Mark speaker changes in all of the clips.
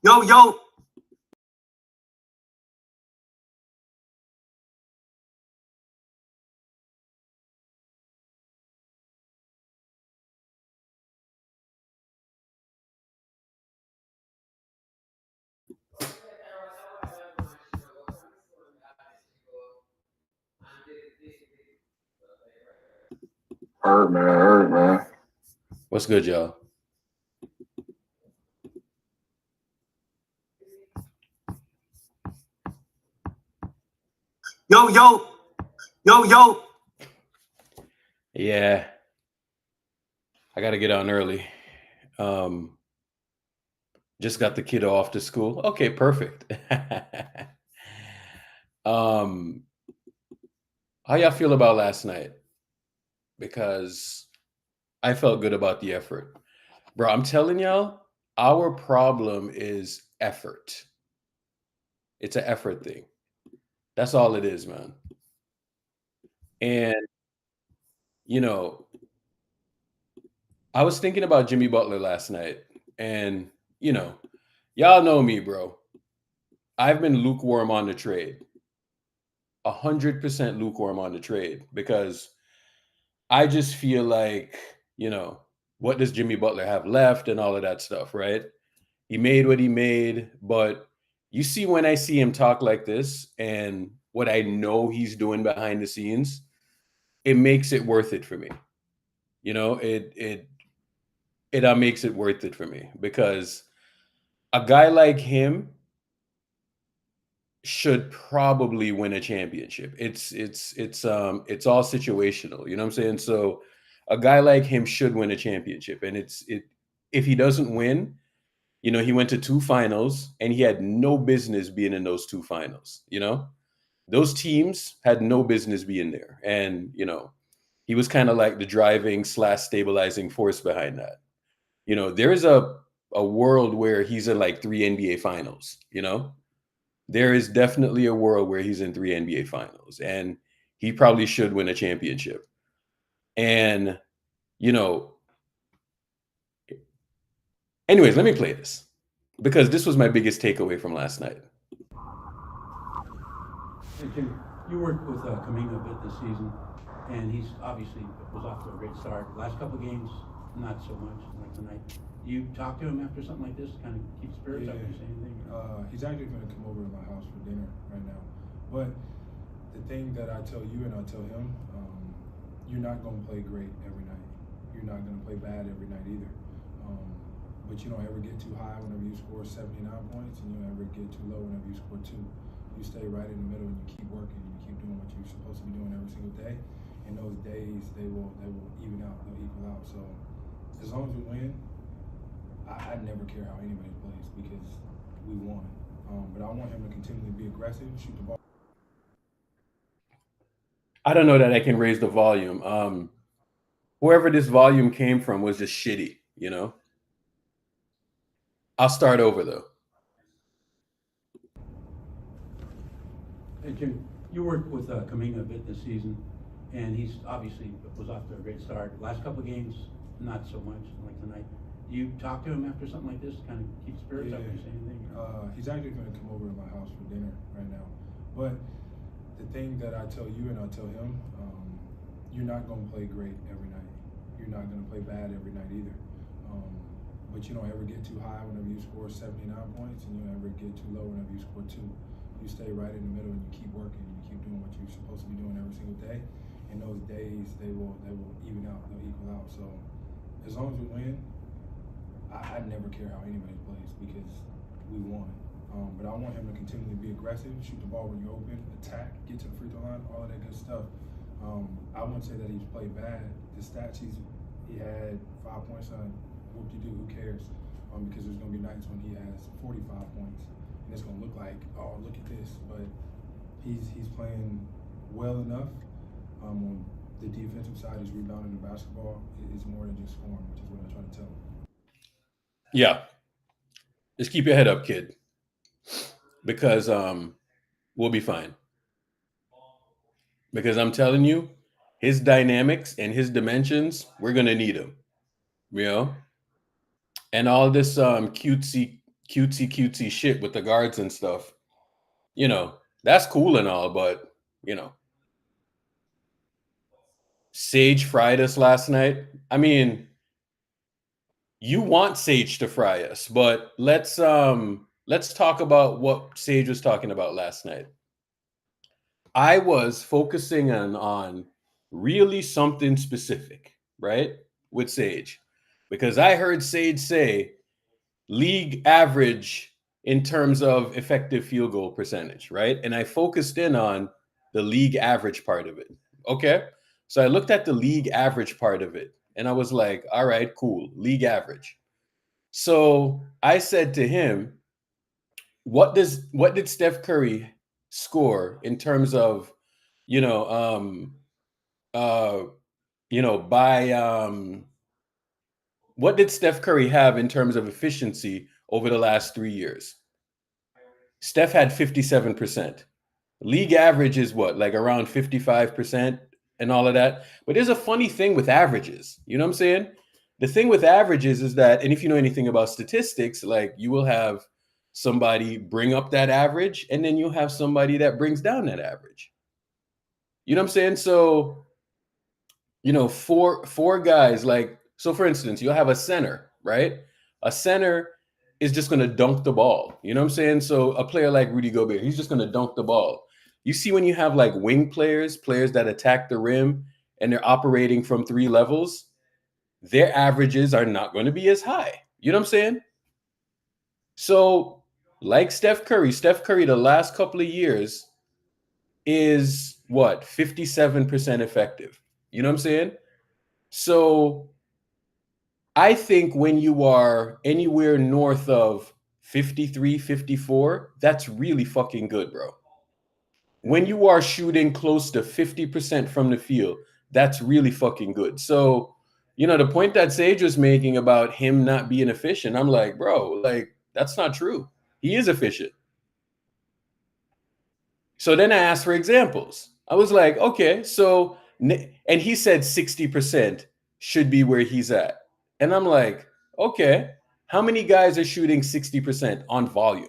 Speaker 1: Yo, yo.
Speaker 2: Heard, man.
Speaker 3: What's good, y'all?
Speaker 1: Yo, yo. Yo, yo.
Speaker 3: Yeah, I got to get on early. Just got the kiddo off to school. Okay, perfect. um, how y'all feel about last night? Because I felt good about the effort. Bro, I'm telling y'all, our problem is effort. It's an effort thing. That's all it is, man. And, you know, I was thinking about Jimmy Butler last night. And, y'all know me, bro. I've been lukewarm on the trade. 100% lukewarm on the trade because I just feel like, what does Jimmy Butler have left and all of that stuff, right? He made what he made, but you see when I see him talk like this and what I know he's doing behind the scenes, it makes it worth it for me. It makes it worth it for me because a guy like him should probably win a championship. It's all situational, you know what I'm saying? So a guy like him should win a championship, and if he doesn't win, he went to two finals and he had no business being in those two finals, those teams had no business being there. And, he was kind of like the driving / stabilizing force behind that. There is a world where he's in like 3 NBA finals, there is definitely a world where he's in 3 NBA finals and he probably should win a championship. And, anyways, let me play this because this was my biggest takeaway from last night.
Speaker 4: Hey, Jim, you worked with Kaminga a bit this season, and he's obviously was off to a great start. Last couple of games, not so much, like tonight. You talk to him after something like this, kind of keep spirits up. You say anything?
Speaker 2: He's actually going to come over to my house for dinner right now. But the thing that I tell you and I tell him, you're not going to play great every night. You're not going to play bad every night either. But you don't ever get too high whenever you score 79 points, and you don't ever get too low whenever you score 2. You stay right in the middle and you keep working and you keep doing what you're supposed to be doing every single day. And those days they will even out, they'll equal out. So as long as we win, I never care how anybody plays because we won. But I want him to continually be aggressive, shoot the ball.
Speaker 3: I don't know that I can raise the volume. Whoever this volume came from was just shitty, I'll start over though.
Speaker 4: Hey, Jim, you worked with Kaminga a bit this season, and he's obviously was off to a great start. Last couple of games, not so much, like tonight. You talk to him after something like this, kind of keep spirits up. You say anything?
Speaker 2: He's actually going to come over to my house for dinner right now. But the thing that I tell you and I tell him, you're not going to play great every night. You're not going to play bad every night either. But you don't ever get too high whenever you score 79 points, and you don't ever get too low whenever you score 2. You stay right in the middle and you keep working and you keep doing what you're supposed to be doing every single day. And those days they will even out, they'll equal out. So as long as we win, I never care how anybody plays because we won. But I want him to continually be aggressive, shoot the ball when you're open, attack, get to the free throw line, all of that good stuff. I wouldn't say that he's played bad. The stats he had 5 points on, whoop-de-doo, who cares? Because there's going to be nights when he has 45 points, and it's going to look like, oh, look at this. But he's playing well enough. On the defensive side, he's rebounding the basketball. It's more than just scoring, which is what I try to tell him.
Speaker 3: Yeah. Just keep your head up, kid. Because we'll be fine. Because I'm telling you, his dynamics and his dimensions, we're gonna need him. And all this cutesy cutesy shit with the guards and stuff. You know, that's cool and all, but you know, Sage fried us last night. I mean, you want Sage to fry us, but let's talk about what Sage was talking about last night. I was focusing on really something specific, right? With Sage. Because I heard Sage say league average in terms of effective field goal percentage, right? And I focused in on the league average part of it. Okay? So I looked at the league average part of it and I was like, all right, cool, league average. So I said to him, what did Steph Curry score in terms of, what did Steph Curry have in terms of efficiency over the last 3 years? Steph had 57%. League average is what, like around 55% and all of that. But there's a funny thing with averages. You know what I'm saying? The thing with averages is that, and if you know anything about statistics, like you will have somebody bring up that average and then you have somebody that brings down that average. You know what I'm saying? So, four guys, like, so for instance, you'll have a center, right? A center is just going to dunk the ball. You know what I'm saying? So a player like Rudy Gobert, he's just going to dunk the ball. You see when you have like wing players that attack the rim and they're operating from 3 levels, their averages are not going to be as high. You know what I'm saying? So like Steph Curry the last couple of years is what? 57% effective. You know what I'm saying? So I think when you are anywhere north of 53, 54, that's really fucking good, bro. When you are shooting close to 50% from the field, that's really fucking good. So, the point that Sage was making about him not being efficient, I'm like, bro, like, that's not true. He is efficient. So then I asked for examples. I was like, okay, so, and he said 60% should be where he's at. And I'm like, okay, how many guys are shooting 60% on volume?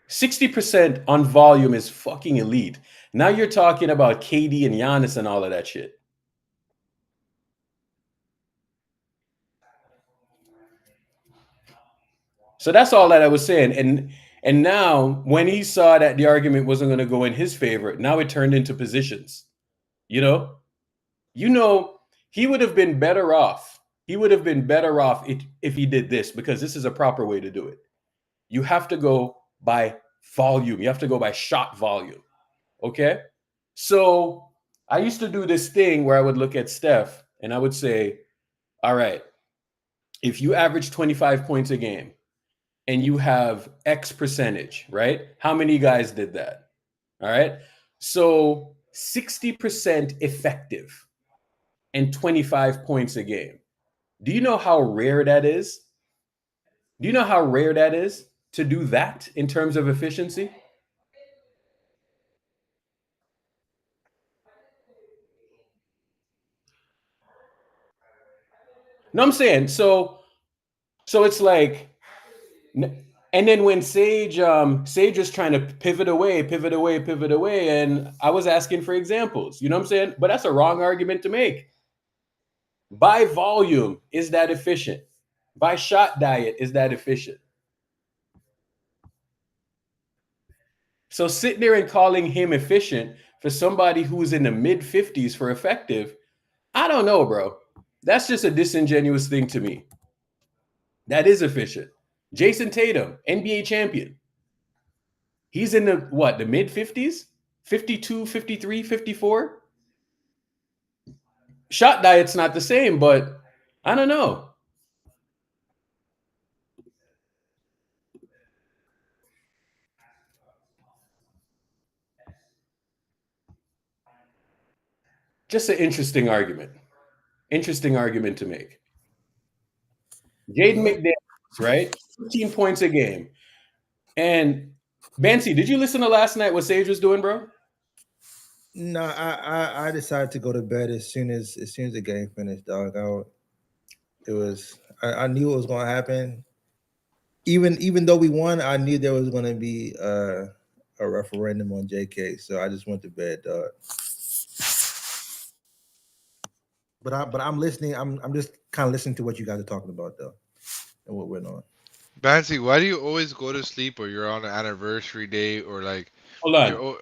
Speaker 3: 60% on volume is fucking elite. Now you're talking about KD and Giannis and all of that shit. So that's all that I was saying. And now when he saw that the argument wasn't going to go in his favor, now it turned into positions. He would have been better off. He would have been better off if he did this, because this is a proper way to do it. You have to go by volume. You have to go by shot volume. Okay? So I used to do this thing where I would look at Steph and I would say, all right, if you average 25 points a game and you have X percentage, right? How many guys did that? All right? So 60% effective and 25 points a game. Do you know how rare that is? Do you know how rare that is to do that in terms of efficiency? No, I'm saying, so it's like, and then when Sage was trying to pivot away, and I was asking for examples, you know what I'm saying? But that's a wrong argument to make. By volume, is that efficient? By shot diet, is that efficient? So sitting there and calling him efficient for somebody who's in the mid 50s for effective, I don't know, bro. That's just a disingenuous thing to me. That is efficient. Jason Tatum, NBA champion. He's in the mid 50s? 52, 53, 54? Shot diet's not the same, but I don't know. Just an interesting argument. Interesting argument to make. Jaden McDaniels, right? 15 points a game. And Bancy, did you listen to last night what Sage was doing, bro?
Speaker 5: No, I decided to go to bed as soon as the game finished, dog. I knew it was going to happen. Even though we won, I knew there was going to be a referendum on JK. So I just went to bed, dog. But I'm listening. I'm just kind of listening to what you guys are talking about though, and what we're on.
Speaker 6: Bancy, why do you always go to sleep or you're on an anniversary day or like
Speaker 3: Hold on.
Speaker 6: you're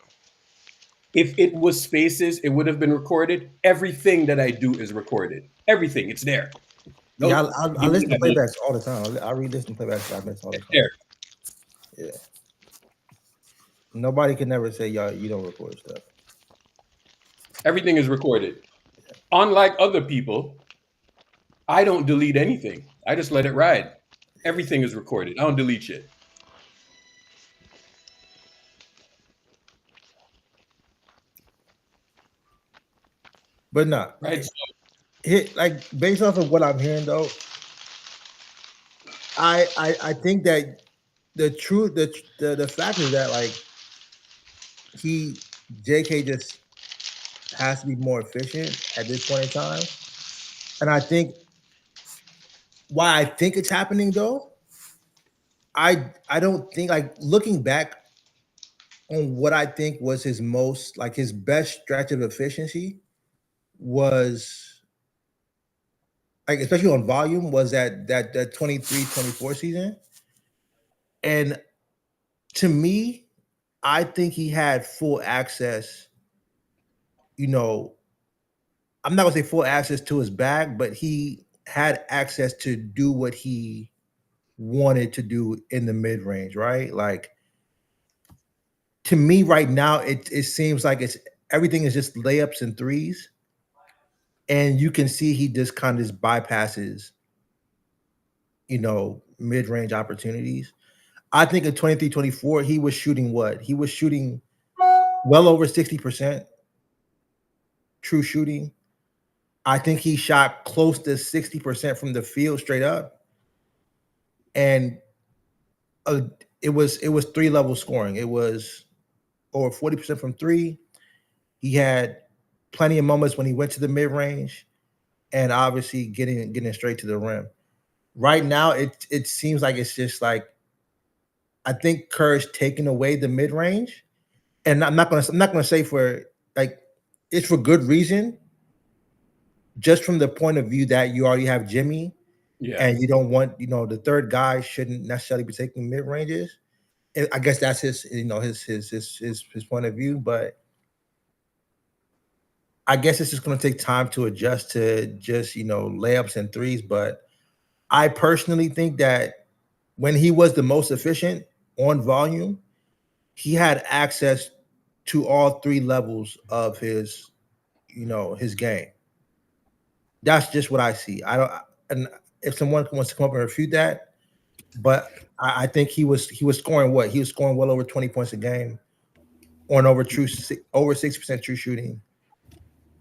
Speaker 3: If it was Spaces, it would have been recorded. Everything that I do is recorded. Everything. It's there. No,
Speaker 5: Yeah, I listen to playbacks all the time. I re-listen to playbacks all the time.
Speaker 3: there.
Speaker 5: Yeah. Nobody can never say y'all you don't record stuff.
Speaker 3: Everything is recorded. Unlike other people, I don't delete anything. I just let it ride. Everything is recorded. I don't delete shit.
Speaker 5: But not
Speaker 3: Right? So,
Speaker 5: like based off of what I'm hearing though, I think that the truth the fact is that like JK just has to be more efficient at this point in time. And I think why I think it's happening though, I don't think, like, looking back on what I think was his most, like, his best stretch of efficiency was, like, especially on volume, was that 23-24 season. And to me, I think he had full access, you know, I'm not gonna say full access to his bag, but he had access to do what he wanted to do in the mid-range, right? Like, to me right now, it seems like everything is just layups and threes. And you can see he just kind of just bypasses, you know, mid-range opportunities. I think in 23-24, he was shooting what? He was shooting well over 60% true shooting. I think he shot close to 60% from the field straight up. And it was 3-level scoring. It was over 40% from three. He had plenty of moments when he went to the mid-range, and obviously getting straight to the rim. Right now, it seems like it's just like, I think Kerr's taking away the mid-range, and I'm not gonna say for, like, it's for good reason. Just from the point of view that you already have Jimmy,
Speaker 3: yeah.
Speaker 5: and you don't want, you know, the third guy shouldn't necessarily be taking mid ranges. And I guess that's his, you know, his point of view. But I guess it's just going to take time to adjust to just, you know, layups and threes. But I personally think that when he was the most efficient on volume, he had access to all three levels of his, you know, his game. That's just what I see. I don't, and if someone wants to come up and refute that, but I think he was scoring what? He was scoring well over 20 points a game on over 60% true shooting.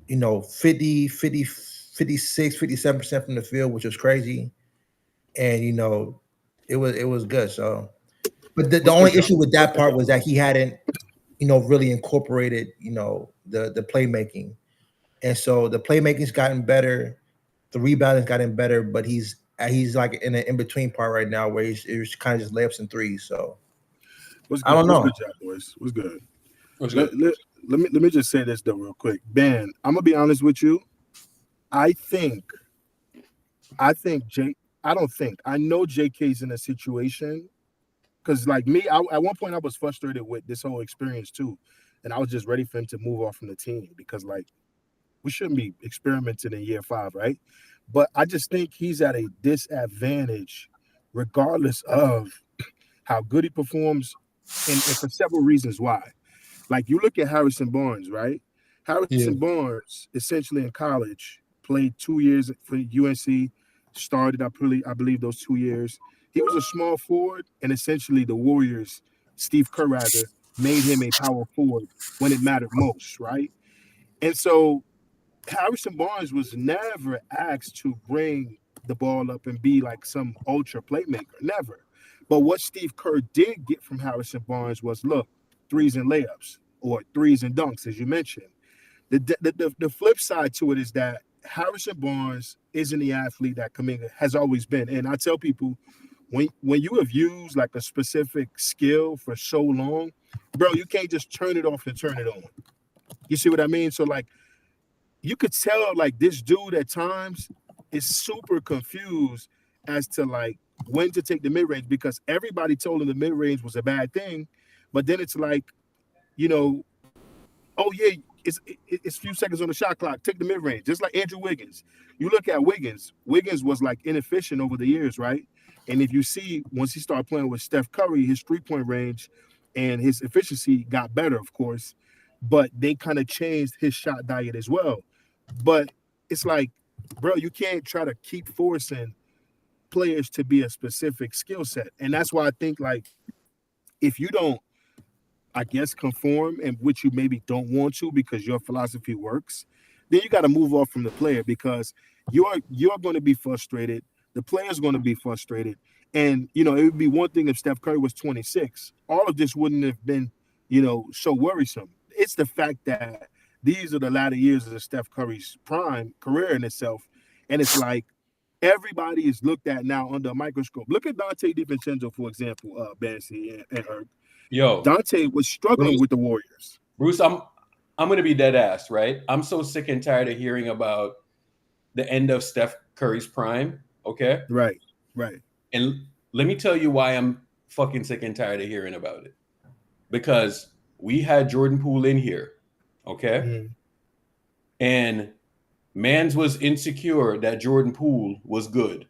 Speaker 5: You know, 50, 56, 57% from the field, which was crazy. And, you know, it was good. So, but the only issue with that part was that he hadn't, you know, really incorporated, you know, the playmaking. And so the playmaking's gotten better, the rebounding's gotten better, but he's like in an in-between part right now where it's kind of just layups and threes. So I don't know.
Speaker 7: What's good, Jack boys? What's good?
Speaker 3: What's good?
Speaker 7: Let me just say this though real quick. Ben, I'm gonna be honest with you. I know JK's in a situation, because like me, at one point I was frustrated with this whole experience too. And I was just ready for him to move off from the team, because like, we shouldn't be experimenting in year 5, right? But I just think he's at a disadvantage regardless of how good he performs, and for several reasons why. Like, you look at Harrison Barnes, right? Harrison Barnes, essentially in college, played 2 years for UNC, started, I believe, those 2 years. He was a small forward, and essentially the Warriors, Steve Kerr rather, made him a power forward when it mattered most, right? And so Harrison Barnes was never asked to bring the ball up and be like some ultra playmaker, never. But what Steve Kerr did get from Harrison Barnes was, look, threes and layups, or threes and dunks, as you mentioned. The flip side to it is that Harrison Barnes isn't the athlete that Kuminga has always been. And I tell people, when you have used like a specific skill for so long, bro, you can't just turn it off and turn it on. You see what I mean? So like, you could tell like this dude at times is super confused as to like when to take the mid-range, because everybody told him the mid-range was a bad thing. But then it's like, you know, oh yeah, it's a few seconds on the shot clock, take the mid-range. Just like Andrew Wiggins. You look at Wiggins was like inefficient over the years, right? And if you see, once he started playing with Steph Curry, his three-point range and his efficiency got better, of course, but they kind of changed his shot diet as well. But it's like, bro, you can't try to keep forcing players to be a specific skill set. And that's why I think, like, if you don't, I guess, conform, and which you maybe don't want to because your philosophy works, then you got to move off from the player, because you're going to be frustrated. The player's going to be frustrated. And, you know, it would be one thing if Steph Curry was 26. All of this wouldn't have been, you know, so worrisome. It's the fact that these are the latter years of Steph Curry's prime career in itself. And it's like everybody is looked at now under a microscope. Look at Dante DiVincenzo, for example, Bancy and Herb.
Speaker 3: Yo,
Speaker 7: Dante was struggling
Speaker 3: Bruce,
Speaker 7: with the Warriors.
Speaker 3: Bruce, I'm going to be dead ass, right? I'm so sick and tired of hearing about the end of Steph Curry's prime, okay?
Speaker 7: Right.
Speaker 3: And let me tell you why I'm fucking sick and tired of hearing about it. Because we had Jordan Poole in here, okay?
Speaker 7: Mm-hmm.
Speaker 3: And Mans was insecure that Jordan Poole was good.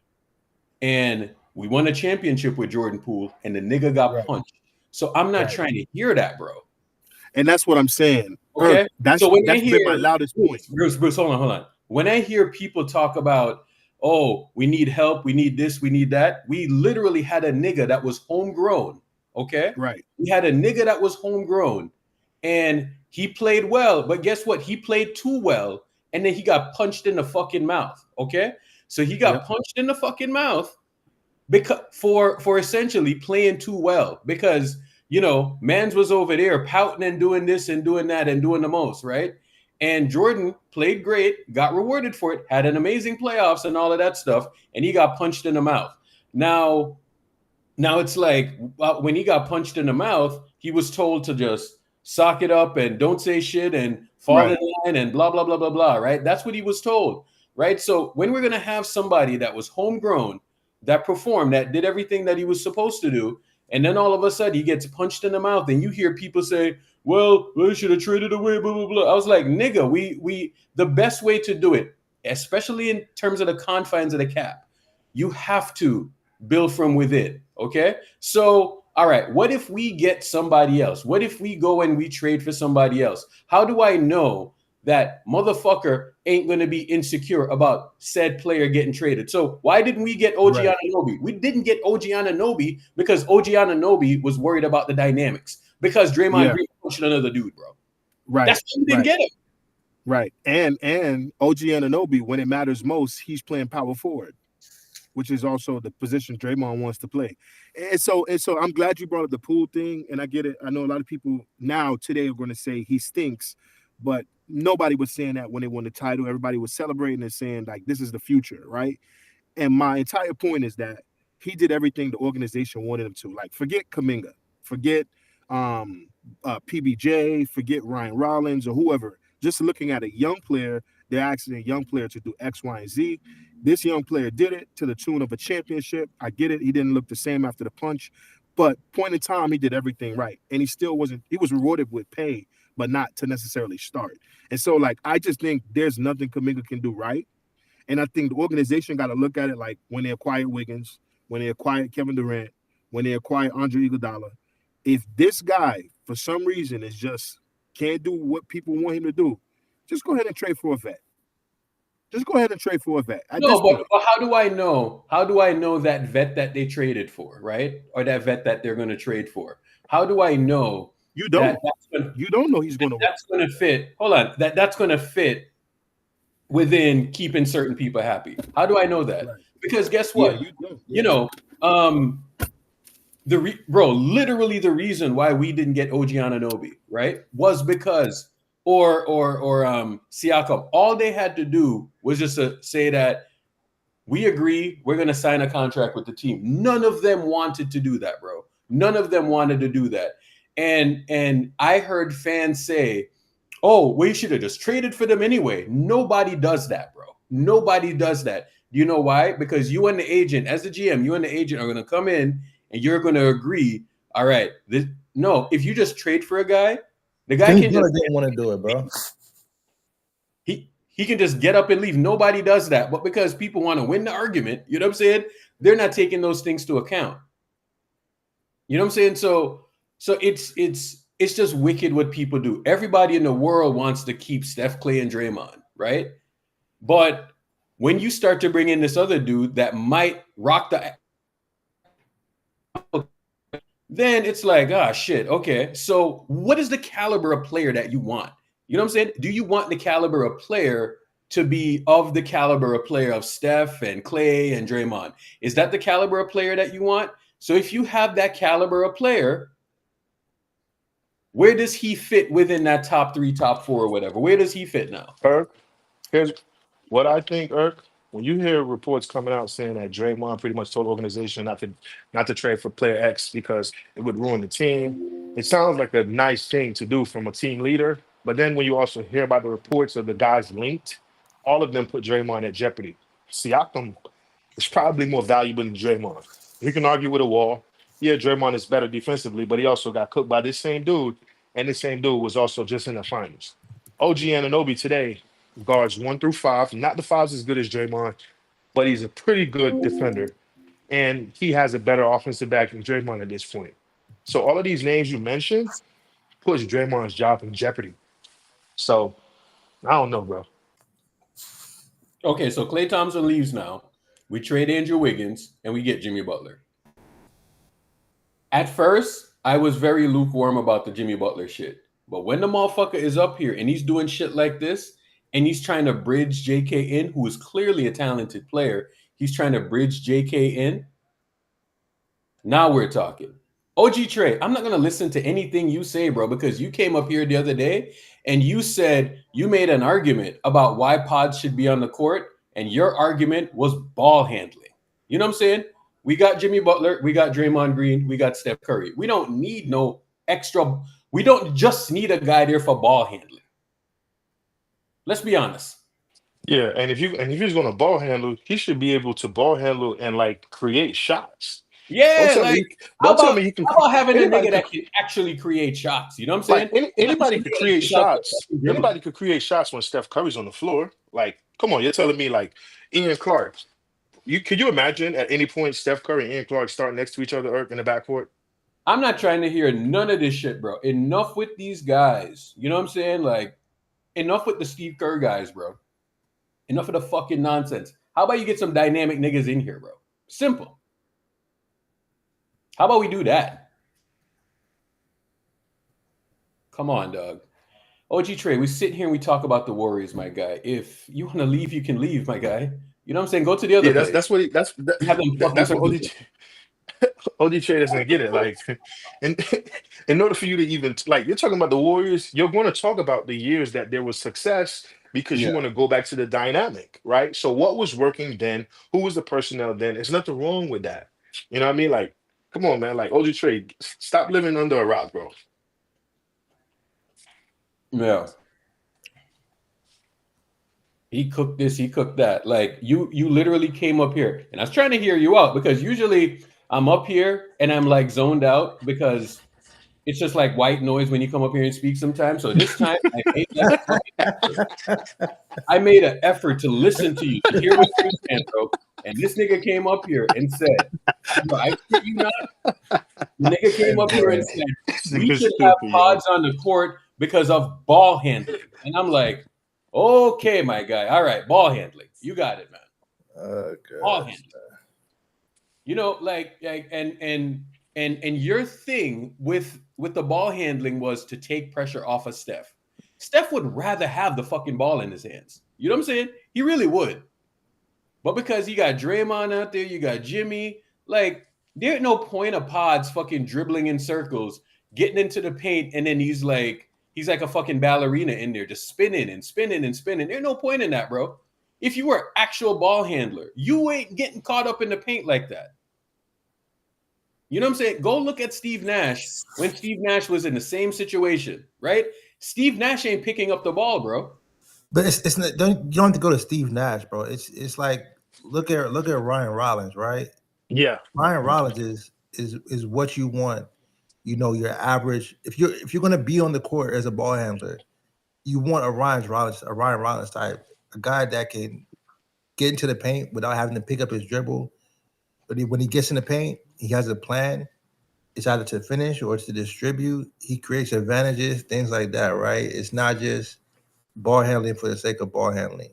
Speaker 3: And we won a championship with Jordan Poole, and the nigga got punched. So I'm not trying to hear that, bro.
Speaker 7: And that's what I'm saying.
Speaker 3: Okay.
Speaker 7: That's
Speaker 3: so when
Speaker 7: that's
Speaker 3: hear,
Speaker 7: been my loudest point.
Speaker 3: Bruce, hold on. When I hear people talk about, oh, we need help, we need this, we need that, we literally had a nigga that was homegrown. Okay.
Speaker 7: Right.
Speaker 3: We had a nigga that was homegrown, and he played well, but guess what? He played too well, and then he got punched in the fucking mouth. Okay. So he got punched in the fucking mouth because for essentially playing too well, because, you know, Mans was over there pouting and doing this and doing that and doing the most, right? And Jordan played great, got rewarded for it, had an amazing playoffs and all of that stuff, and he got punched in the mouth. Now it's like when he got punched in the mouth, he was told to just sock it up and don't say shit and fall in line and blah, blah, blah, blah, blah, right? That's what he was told, right? So when we're going to have somebody that was homegrown, that performed, that did everything that he was supposed to do, and then all of a sudden he gets punched in the mouth, and you hear people say, well, we should have traded away, blah, blah, blah. I was like, nigga, we the best way to do it, especially in terms of the confines of the cap, you have to build from within, okay? So, all right, what if we get somebody else? What if we go and we trade for somebody else? How do I know that motherfucker ain't going to be insecure about said player getting traded? So why didn't we get OG Anunoby? We didn't get OG Anunoby because OG Anunoby was worried about the dynamics, because Draymond Green punched another dude, bro.
Speaker 7: Right.
Speaker 3: That's why we didn't get him.
Speaker 7: Right. And OG Anunoby, when it matters most, he's playing power forward, which is also the position Draymond wants to play. And so I'm glad you brought up the Poole thing, and I get it. I know a lot of people now today are going to say he stinks, but nobody was saying that when they won the title. Everybody was celebrating and saying, like, this is the future, right? And my entire point is that he did everything the organization wanted him to. Like, forget Kuminga, forget PBJ, forget Ryan Rollins or whoever. Just looking at a young player, they're asking a young player to do X, Y, and Z. This young player did it to the tune of a championship. I get it. He didn't look the same after the punch, but point in time, he did everything right. And he still wasn't, he was rewarded with pay, but not to necessarily start. And so, like, I just think there's nothing Kuminga can do right. And I think the organization got to look at it like when they acquired Wiggins, when they acquired Kevin Durant, when they acquired Andre Iguodala. If this guy, for some reason, is just can't do what people want him to do, just go ahead and trade for a vet. Just go ahead and trade for a vet.
Speaker 3: No, but how do I know? How do I know that vet that they traded for, right? Or that vet that they're going to trade for? How do I know?
Speaker 7: You don't. You don't know he's going to.
Speaker 3: That's going to fit. Hold on. That's going to fit within keeping certain people happy. How do I know that? Right. Because guess what? Yeah, you know, literally the reason why we didn't get OG Anunoby, right, was because or Siakam. All they had to do was just say that we agree we're going to sign a contract with the team. None of them wanted to do that, bro. None of them wanted to do that. And I heard fans say, "Oh, we should have just traded for them anyway." Nobody does that, bro. Nobody does that. Do you know why? Because you and the agent, as the GM, you and the agent are going to come in and you're going to agree. All right, no. If you just trade for a guy, the guy can just
Speaker 5: didn't want to do it, bro.
Speaker 3: He can just get up and leave. Nobody does that. But because people want to win the argument, you know what I'm saying? They're not taking those things to account. You know what I'm saying? So it's just wicked what people do. Everybody in the world wants to keep Steph, Clay, and Draymond, right? But when you start to bring in this other dude that might rock the, then it's like, ah, shit. Okay, so what is the caliber of player that you want? You know what I'm saying? Do you want the caliber of player to be of the caliber of player of Steph and Clay and Draymond? Is that the caliber of player that you want? So if you have that caliber of player, where does he fit within that top 3, top 4, or whatever? Where does he fit now?
Speaker 7: Irk, here's what I think, Irk. When you hear reports coming out saying that Draymond pretty much told the organization not to trade for player X because it would ruin the team, it sounds like a nice thing to do from a team leader. But then when you also hear about the reports of the guys linked, all of them put Draymond at jeopardy. Siakam is probably more valuable than Draymond. You can argue with a wall. Yeah, Draymond is better defensively, but he also got cooked by this same dude, and this same dude was also just in the finals. OG Anunoby today guards 1 through 5. Not the 5's as good as Draymond, but he's a pretty good defender, and he has a better offensive back than Draymond at this point. So all of these names you mentioned puts Draymond's job in jeopardy. So I don't know, bro.
Speaker 3: Okay, so Klay Thompson leaves now. We trade Andrew Wiggins and we get Jimmy Butler. At first, I was very lukewarm about the Jimmy Butler shit. But when the motherfucker is up here and he's doing shit like this and he's trying to bridge JK in, who is clearly a talented player, he's trying to bridge JK in. Now we're talking. OG Trey, I'm not going to listen to anything you say, bro, because you came up here the other day and you said you made an argument about why pods should be on the court, and your argument was ball handling. You know what I'm saying? We got Jimmy Butler, we got Draymond Green, we got Steph Curry. We don't need no extra. We don't just need a guy there for ball handling. Let's be honest.
Speaker 7: Yeah, and if he's going to ball handle, he should be able to ball handle and like create shots.
Speaker 3: Yeah,
Speaker 7: Don't tell me he can.
Speaker 3: How about having a
Speaker 7: anybody
Speaker 3: nigga that can actually create shots? You know what I'm saying?
Speaker 7: Like anybody could create shots. Anybody could create shots when Steph Curry's on the floor. Like, come on, you're telling me like Ian Clark. Could you imagine at any point Steph Curry and Ian Clark start next to each other, Irk, in the backcourt?
Speaker 3: I'm not trying to hear none of this shit, bro. Enough with these guys. You know what I'm saying? Like, enough with the Steve Kerr guys, bro. Enough of the fucking nonsense. How about you get some dynamic niggas in here, bro? Simple. How about we do that? Come on, dog. OG Trey, we sit here and we talk about the Warriors, my guy. If you want to leave, you can leave, my guy. You know what I'm saying? Go to the other.
Speaker 7: Yeah, that's what OG Trey doesn't get it. Like, in order for you to even like, you're talking about the Warriors. You're going to talk about the years that there was success because you want to go back to the dynamic, right? So what was working then? Who was the personnel then? There's nothing wrong with that. You know what I mean? Like, come on, man. Like, OG Trey, stop living under a rock, bro.
Speaker 3: Yeah. He cooked this, he cooked that. Like, you literally came up here. And I was trying to hear you out because usually I'm up here and I'm like zoned out because it's just like white noise when you come up here and speak sometimes. So this time I made an effort to listen to you, to hear what you're saying, bro. And this nigga came up here and said, I shit you not. The nigga came up here and said, we should have pods on the court because of ball handling. And I'm like, okay, my guy. All right, ball handling. You got it, man.
Speaker 5: Okay.
Speaker 3: Ball handling. You know, like and your thing with the ball handling was to take pressure off of Steph. Steph would rather have the fucking ball in his hands. You know what I'm saying? He really would. But because you got Draymond out there, you got Jimmy, like, there ain't no point of pods fucking dribbling in circles, getting into the paint, and then he's He's like a fucking ballerina in there, just spinning and spinning and spinning. There's no point in that, bro. If you were an actual ball handler, you ain't getting caught up in the paint like that. You know what I'm saying? Go look at Steve Nash when Steve Nash was in the same situation, right? Steve Nash ain't picking up the ball, bro.
Speaker 5: But it's not, you don't have to go to Steve Nash, bro. It's like look at Ryan Rollins, right?
Speaker 7: Yeah.
Speaker 5: Ryan Rollins is what you want. You know, your average. If you're gonna be on the court as a ball handler, you want a Ryan Rollins type, a guy that can get into the paint without having to pick up his dribble. But when he gets in the paint, he has a plan. It's either to finish or it's to distribute. He creates advantages, things like that, right? It's not just ball handling for the sake of ball handling.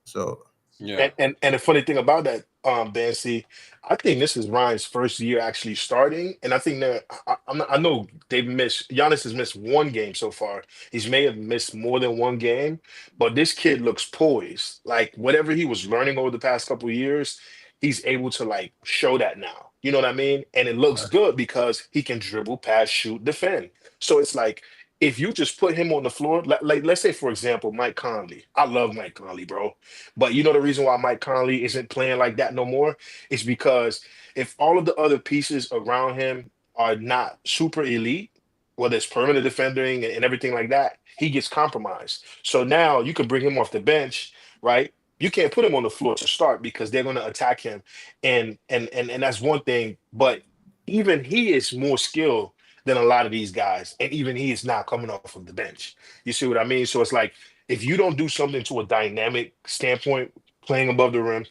Speaker 5: So
Speaker 3: Yeah.
Speaker 7: And the funny thing about that, Bancy, I think this is Ryan's first year actually starting, and I think that I know Giannis has missed one game so far. He's may have missed more than one game, but this kid looks poised. Like whatever he was learning over the past couple of years, he's able to like show that now. You know what I mean? And it looks good because he can dribble, pass, shoot, defend. So it's like if you just put him on the floor, like let's say for example, Mike Conley. I love Mike Conley, bro. But you know the reason why Mike Conley isn't playing like that no more is because if all of the other pieces around him are not super elite, whether it's perimeter defending and everything like that, he gets compromised. So now you can bring him off the bench, right? You can't put him on the floor to start because they're going to attack him, and that's one thing. But even he is more skilled than a lot of these guys, and even he is not coming off of the bench. You see what I mean? So it's like if you don't do something to a dynamic standpoint, playing above the rim,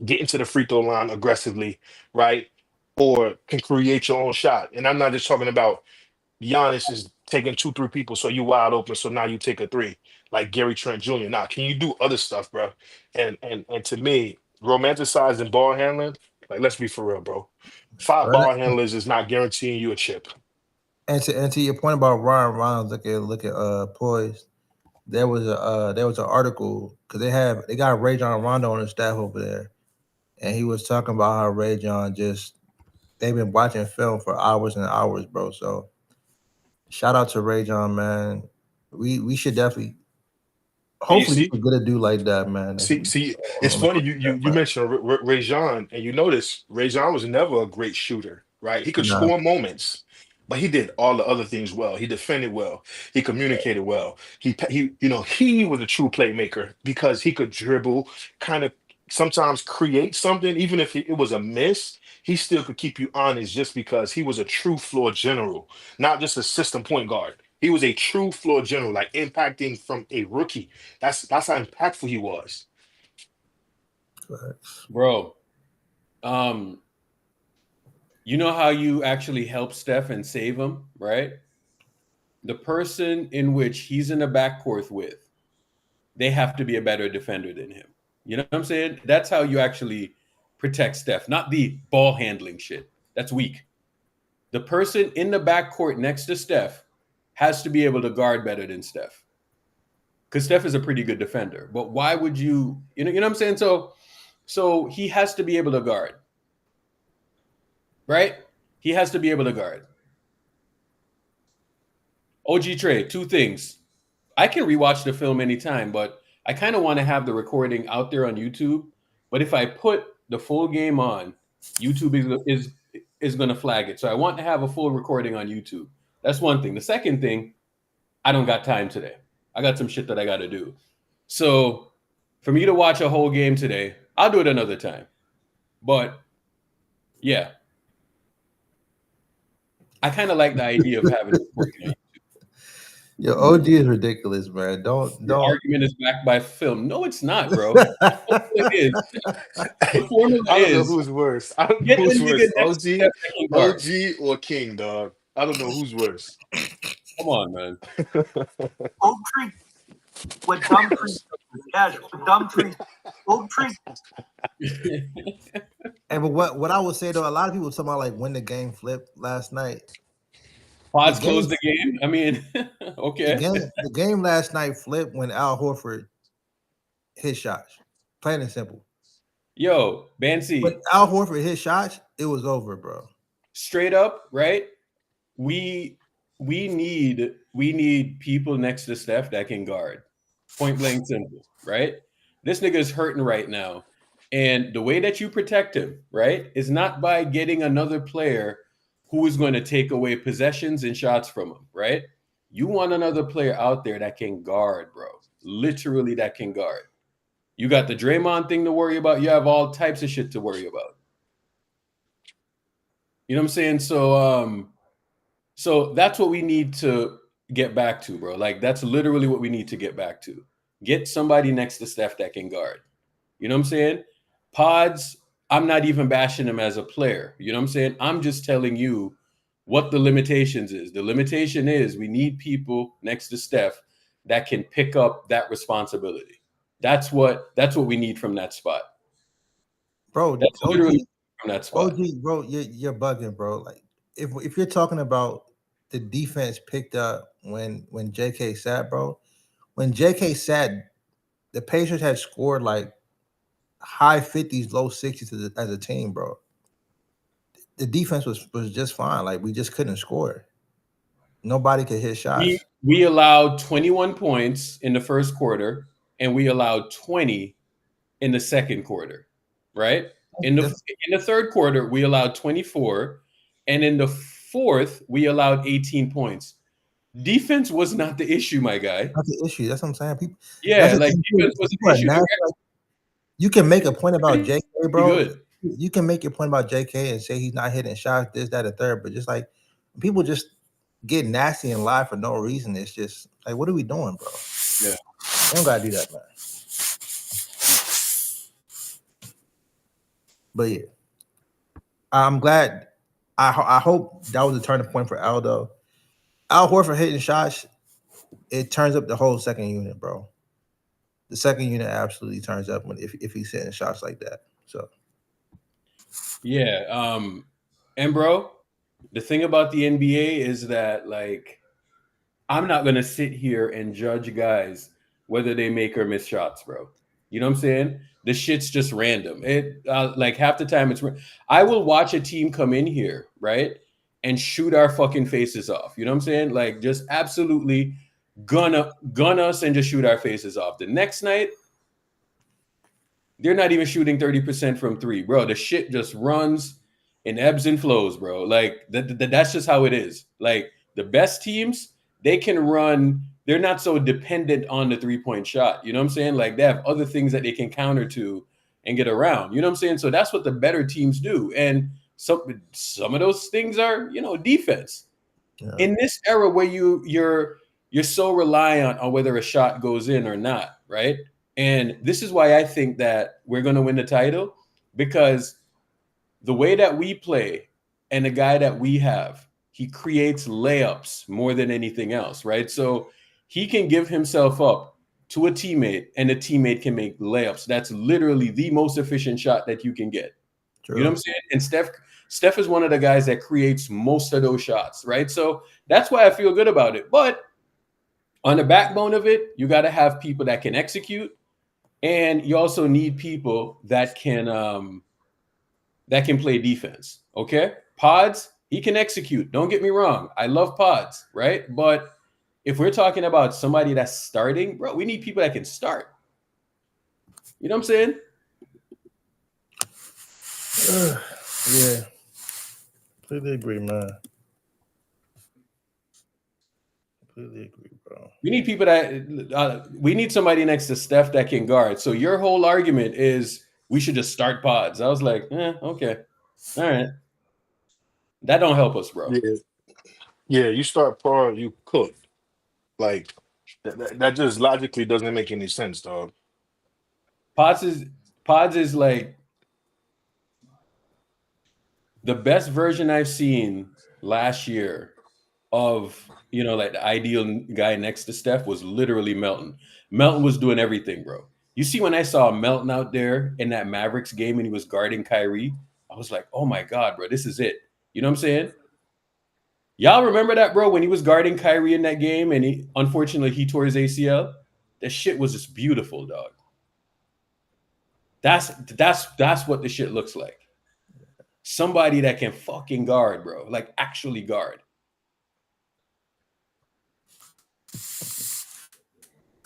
Speaker 7: getting to the free throw line aggressively, right? Or can create your own shot. And I'm not just talking about Giannis is taking 2, 3 people, so you wide open, so now you take a three, like Gary Trent Jr. Now, can you do other stuff, bro? And to me, romanticizing ball handling, like let's be for real, bro. 5 ball handlers is not guaranteeing you a chip.
Speaker 5: and to your point about Ryan Rollins, look at Poise. There was an article because they got Rajon Rondo on the staff over there, and he was talking about how Rajon they've been watching film for hours and hours, bro. So shout out to Rajon, man. We should definitely hopefully we get a dude like that, man.
Speaker 7: See, it's funny you mentioned Rajon, and you notice Rajon was never a great shooter, right? He could score moments, but he did all the other things well. He defended well. He communicated well. He was a true playmaker because he could dribble, kind of sometimes create something, even if it was a miss. He still could keep you honest just because he was a true floor general, not just a system point guard. He was a true floor general, like impacting from a rookie. That's how impactful he was.
Speaker 3: Bro, you know how you actually help Steph and save him, right? The person in which he's in the backcourt with, they have to be a better defender than him. You know what I'm saying? That's how you actually protect Steph, not the ball handling shit. That's weak. The person in the backcourt next to Steph has to be able to guard better than Steph. Because Steph is a pretty good defender. But why would you know what I'm saying? So he has to be able to guard. Right? He has to be able to guard. OG Trey, 2 things. I can rewatch the film anytime, but I kind of want to have the recording out there on YouTube. But if I put the full game on, YouTube is going to flag it. So I want to have a full recording on YouTube. That's one thing. The second thing, I don't got time today. I got some shit that I got to do. So for me to watch a whole game today, I'll do it another time. But yeah, I kind of like the idea of having it.
Speaker 5: Your OG is ridiculous, man. Don't.
Speaker 3: The argument is backed by film. No, it's not, bro. It is. The formula
Speaker 7: I don't know
Speaker 3: is
Speaker 7: who's worse. I don't know who's worse. OG
Speaker 3: OG.
Speaker 7: or King, dog. I don't know who's worse.
Speaker 3: Come on, man.
Speaker 1: Oak tree. With dumb trees. Yes, with dumb trees. Oak trees.
Speaker 5: And but what I would say though, a lot of people talking about like when the game flipped last night.
Speaker 3: Pods closed the game. I mean, okay.
Speaker 5: The game last night flipped when Al Horford hit shots. Plain and simple.
Speaker 3: Yo, Bancy.
Speaker 5: When Al Horford hit shots, it was over, bro.
Speaker 3: Straight up, right? We we need people next to Steph that can guard. Point blank simple, right? This nigga is hurting right now. And the way that you protect him, right, is not by getting another player who is going to take away possessions and shots from him, right? You want another player out there that can guard, bro. Literally that can guard. You got the Draymond thing to worry about. You have all types of shit to worry about. You know what I'm saying? So that's what we need to get back to, bro. Like, that's literally what we need to get back to. Get somebody next to Steph that can guard. You know what I'm saying? Pods, I'm not even bashing him as a player. You know what I'm saying? I'm just telling you what the limitations is. The limitation is we need people next to Steph that can pick up that responsibility. That's what we need from that spot.
Speaker 5: Bro,
Speaker 3: That's
Speaker 5: OG,
Speaker 3: literally from that spot.
Speaker 5: OG, bro, you're bugging, bro. Like if you're talking about the defense picked up when JK sat, bro, when JK sat, the Pacers had scored like high 50s, low 60s as a team, bro. The defense was just fine. Like we just couldn't score. Nobody could hit shots.
Speaker 3: We allowed 21 points in the first quarter, and we allowed 20 in the second quarter, right? In the third quarter, we allowed 24, and in the fourth, we allowed 18 points. Defense was not the issue, my guy.
Speaker 5: Not the issue. That's what I'm saying. People,
Speaker 3: yeah, like defense was the issue.
Speaker 5: Like, you can make a point about JK, bro. You can make your point about JK and say he's not hitting shots, this, that, and third, but just like people just get nasty and lie for no reason. It's just like, what are we doing, bro?
Speaker 3: Yeah,
Speaker 5: you don't gotta do that, man. But yeah, I'm glad. I hope that was a turning point for Aldo. Al Horford hitting shots, it turns up the whole second unit, bro. The second unit absolutely turns up if he's hitting shots like that. So
Speaker 3: yeah, and bro, the thing about the NBA is that, like, I'm not gonna sit here and judge guys whether they make or miss shots, bro. You know what I'm saying? The shit's just random. It like half the time I will watch a team come in here, right, and shoot our fucking faces off. You know what I'm saying? Like, just absolutely gun us and just shoot our faces off. The next night, they're not even shooting 30% from three, bro. The shit just runs in ebbs and flows, bro. Like that's just how it is. Like the best teams, they can run. They're not so dependent on the 3-point shot. You know what I'm saying? Like they have other things that they can counter to and get around. You know what I'm saying? So that's what the better teams do. And some of those things are, you know, defense. Yeah. In this era where you're so reliant on whether a shot goes in or not, right? And this is why I think that we're going to win the title, because the way that we play and the guy that we have, he creates layups more than anything else, right? So he can give himself up to a teammate and a teammate can make layups. That's literally the most efficient shot that you can get. True. You know what I'm saying? And Steph is one of the guys that creates most of those shots, right? So that's why I feel good about it. But on the backbone of it, you got to have people that can execute. And you also need people that can play defense. Okay, Pods, he can execute. Don't get me wrong. I love Pods, right? But if we're talking about somebody that's starting, bro, we need people that can start. You know what I'm saying?
Speaker 5: Yeah, completely agree, man. Completely agree, bro.
Speaker 3: We need people that we need somebody next to Steph that can guard. So your whole argument is we should just start Pods. I was like, okay, all right. That don't help us, bro.
Speaker 7: Yeah. You start Pod, you cook. Like that just logically doesn't make any sense, dog.
Speaker 3: Pods is like the best version I've seen last year of, you know, like the ideal guy next to Steph was literally Melton. Melton was doing everything, bro. You see, when I saw Melton out there in that Mavericks game and he was guarding Kyrie, I was like, oh my God, bro, this is it. You know what I'm saying? Y'all remember that, bro, when he was guarding Kyrie in that game and unfortunately he tore his ACL? That shit was just beautiful, dog. That's what the shit looks like. Somebody that can fucking guard, bro. Like actually guard.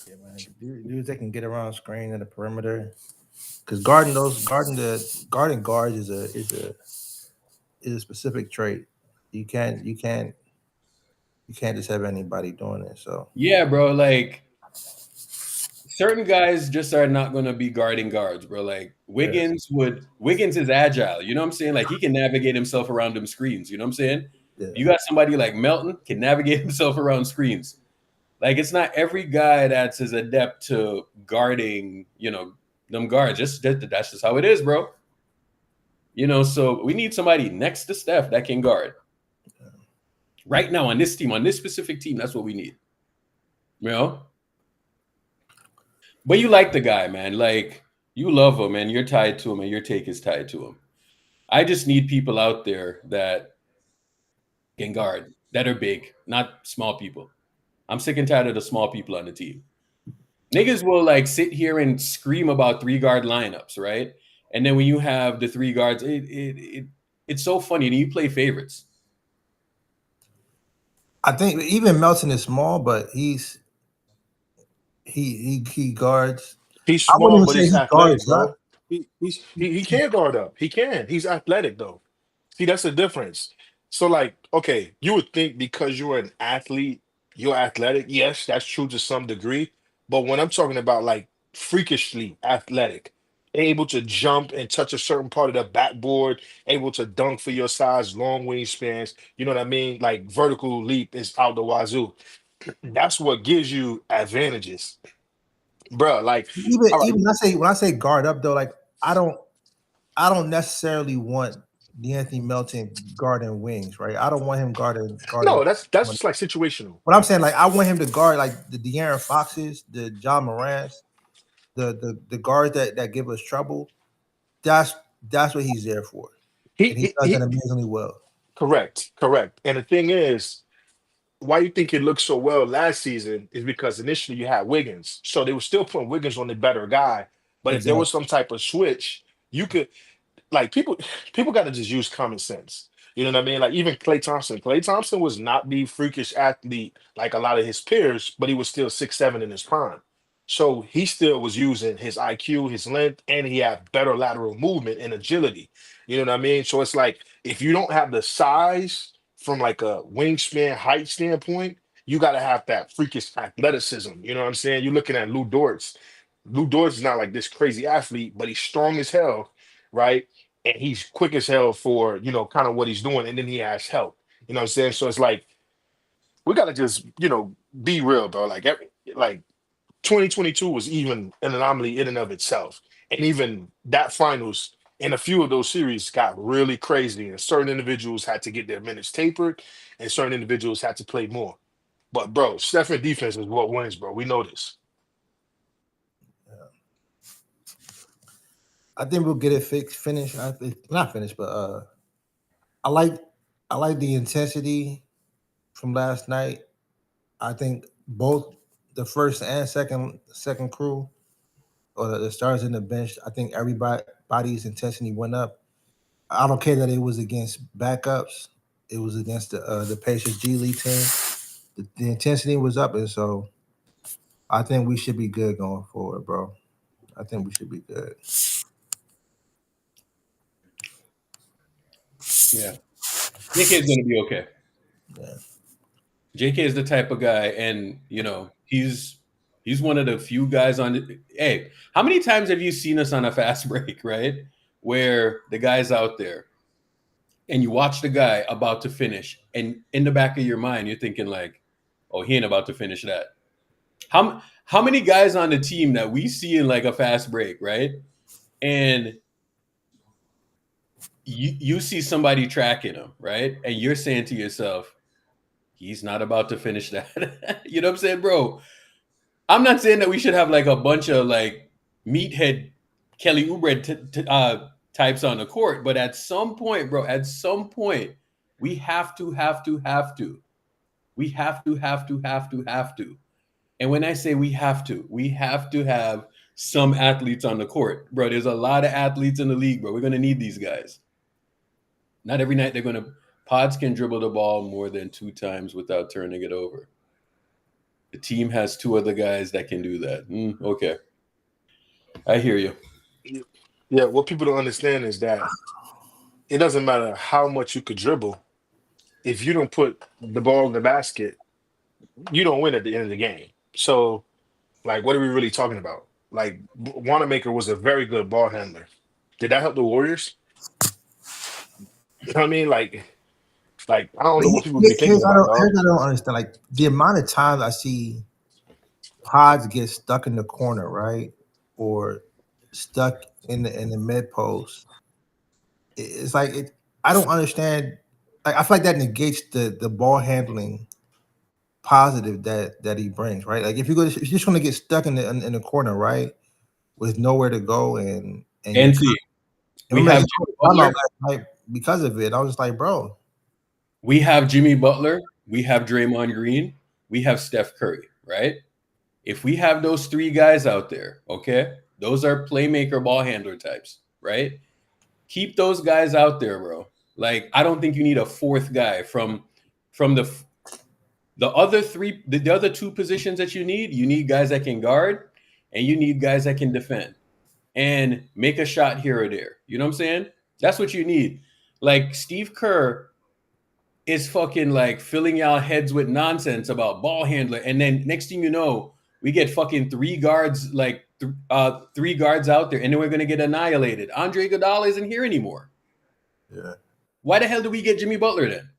Speaker 5: Yeah, man. Dudes that can get around screen in the perimeter. Because guarding guards is a specific trait. You can't just have anybody doing it. So
Speaker 3: Yeah, bro. Like certain guys just are not going to be guarding guards, bro. Like Wiggins is agile. You know what I'm saying? Like he can navigate himself around them screens. You know what I'm saying?
Speaker 5: yeah.
Speaker 3: You got somebody like Melton can navigate himself around screens. Like it's not every guy that's as adept to guarding, them guards. That's just how it is, bro. So we need somebody next to Steph that can guard. Right now on this team, on this specific team, that's what we need. But you like the guy, man. Like you love him and you're tied to him and your take is tied to him. I just need people out there that can guard, that are big, not small people. I'm sick and tired of the small people on the team. Niggas will like sit here and scream about 3-guard lineups, right? And then when you have the 3 guards, it's so funny. And you play favorites.
Speaker 5: I think even Melton is small, but he guards.
Speaker 7: He's
Speaker 5: I wouldn't
Speaker 7: small,
Speaker 5: even
Speaker 7: but
Speaker 5: say
Speaker 7: he's
Speaker 5: he
Speaker 7: athletic,
Speaker 5: guards
Speaker 7: bro.
Speaker 5: up.
Speaker 7: He can guard up. He can. He's athletic though. See, that's the difference. So, like, okay, you would think because you're an athlete, you're athletic. Yes, that's true to some degree. But when I'm talking about like freakishly athletic, able to jump and touch a certain part of the backboard, able to dunk for your size, long wingspans, you know what I mean? Like vertical leap is out the wazoo. That's what gives you advantages, bro. Like,
Speaker 5: Even
Speaker 7: all right,
Speaker 5: even when I say guard up though, like I don't necessarily want D'Anthony Melton guarding wings, right? I don't want him guarding.
Speaker 7: no, that's just like situational.
Speaker 5: But I'm saying like I want him to guard like the De'Aaron Foxes, the John Morants, the guards that give us trouble. That's what he's there for,
Speaker 7: He,
Speaker 5: and he
Speaker 7: he,
Speaker 5: does
Speaker 7: he
Speaker 5: that amazingly well.
Speaker 7: correct. And the thing is, why you think it looked so well last season is because initially you had Wiggins, so they were still putting Wiggins on the better guy. But if there
Speaker 5: Exactly.
Speaker 7: was some type of switch, you could like people got to just use common sense. You know what I mean? Like even Klay Thompson. Klay Thompson was not the freakish athlete like a lot of his peers, but he was still 6'7" in his prime. So he still was using his IQ, his length, and he had better lateral movement and agility. You know what I mean? So it's like if you don't have the size from like a wingspan height standpoint, you got to have that freakish athleticism. You know what I'm saying? You're looking at Lou Dortz. Lou Dortz is not like this crazy athlete, but he's strong as hell, right? And he's quick as hell for kind of what he's doing, and then he has help. You know what I'm saying? So it's like we gotta just be real, bro. Like 2022 was even an anomaly in and of itself, and even that finals and a few of those series got really crazy, and certain individuals had to get their minutes tapered, and certain individuals had to play more. But bro, Stephen defense is what wins, bro. We know this.
Speaker 5: I think we'll get it finished. I think not finished, but I like the intensity from last night. I think both the first and second crew or the stars in the bench. I think everybody's intensity went up. I don't care that it was against backups. It was against the Pacers G League team. The intensity was up, and so I think we should be good going forward, bro. I think we should be good.
Speaker 3: Yeah. JK is going to be okay.
Speaker 5: Yeah.
Speaker 3: JK is the type of guy, and he's one of the few guys on the. Hey, how many times have you seen us on a fast break, right? Where the guy's out there and you watch the guy about to finish, and in the back of your mind, you're thinking like, oh, he ain't about to finish that. How many guys on the team that we see in like a fast break, right? And you see somebody tracking him, right? And you're saying to yourself, he's not about to finish that. You know what I'm saying, bro? I'm not saying that we should have like a bunch of like meathead Kelly Oubre types on the court, but at some point, bro, we have to. We have to. And when I say we have to have some athletes on the court, bro. There's a lot of athletes in the league, bro. We're gonna need these guys. Not every night Pods can dribble the ball more than 2 times without turning it over. The team has two other guys that can do that. Okay. I hear you.
Speaker 7: Yeah, what people don't understand is that it doesn't matter how much you could dribble. If you don't put the ball in the basket, you don't win at the end of the game. So, like, what are we really talking about? Like, Wanamaker was a very good ball handler. Did that help the Warriors? You know what I mean? Like I don't
Speaker 5: But
Speaker 7: know what people be thinking about, dog.
Speaker 5: here's I don't understand. Like the amount of times I see pods get stuck in the corner, right, or stuck in the mid post. It's like it. I don't understand. Like I feel like that negates the ball handling positive that he brings, right? Like if you're just going to get stuck in the corner, right, with nowhere to go and
Speaker 3: And see, we have Jimmy Butler.
Speaker 5: Because of it, I was just like, bro.
Speaker 3: We have Jimmy Butler. We have Draymond Green. We have Steph Curry, right? If we have those three guys out there, okay, those are playmaker ball handler types, right? Keep those guys out there, bro. Like I don't think you need a fourth guy from the other three, the other two positions that you need. You need guys that can guard, and you need guys that can defend and make a shot here or there. You know what I'm saying? That's what you need. Like Steve Kerr is fucking like filling y'all heads with nonsense about ball handler, and then next thing you know, we get fucking three guards out there, and then we're gonna get annihilated. Andre Iguodala isn't here anymore.
Speaker 5: Yeah.
Speaker 3: Why the hell do we get Jimmy Butler then?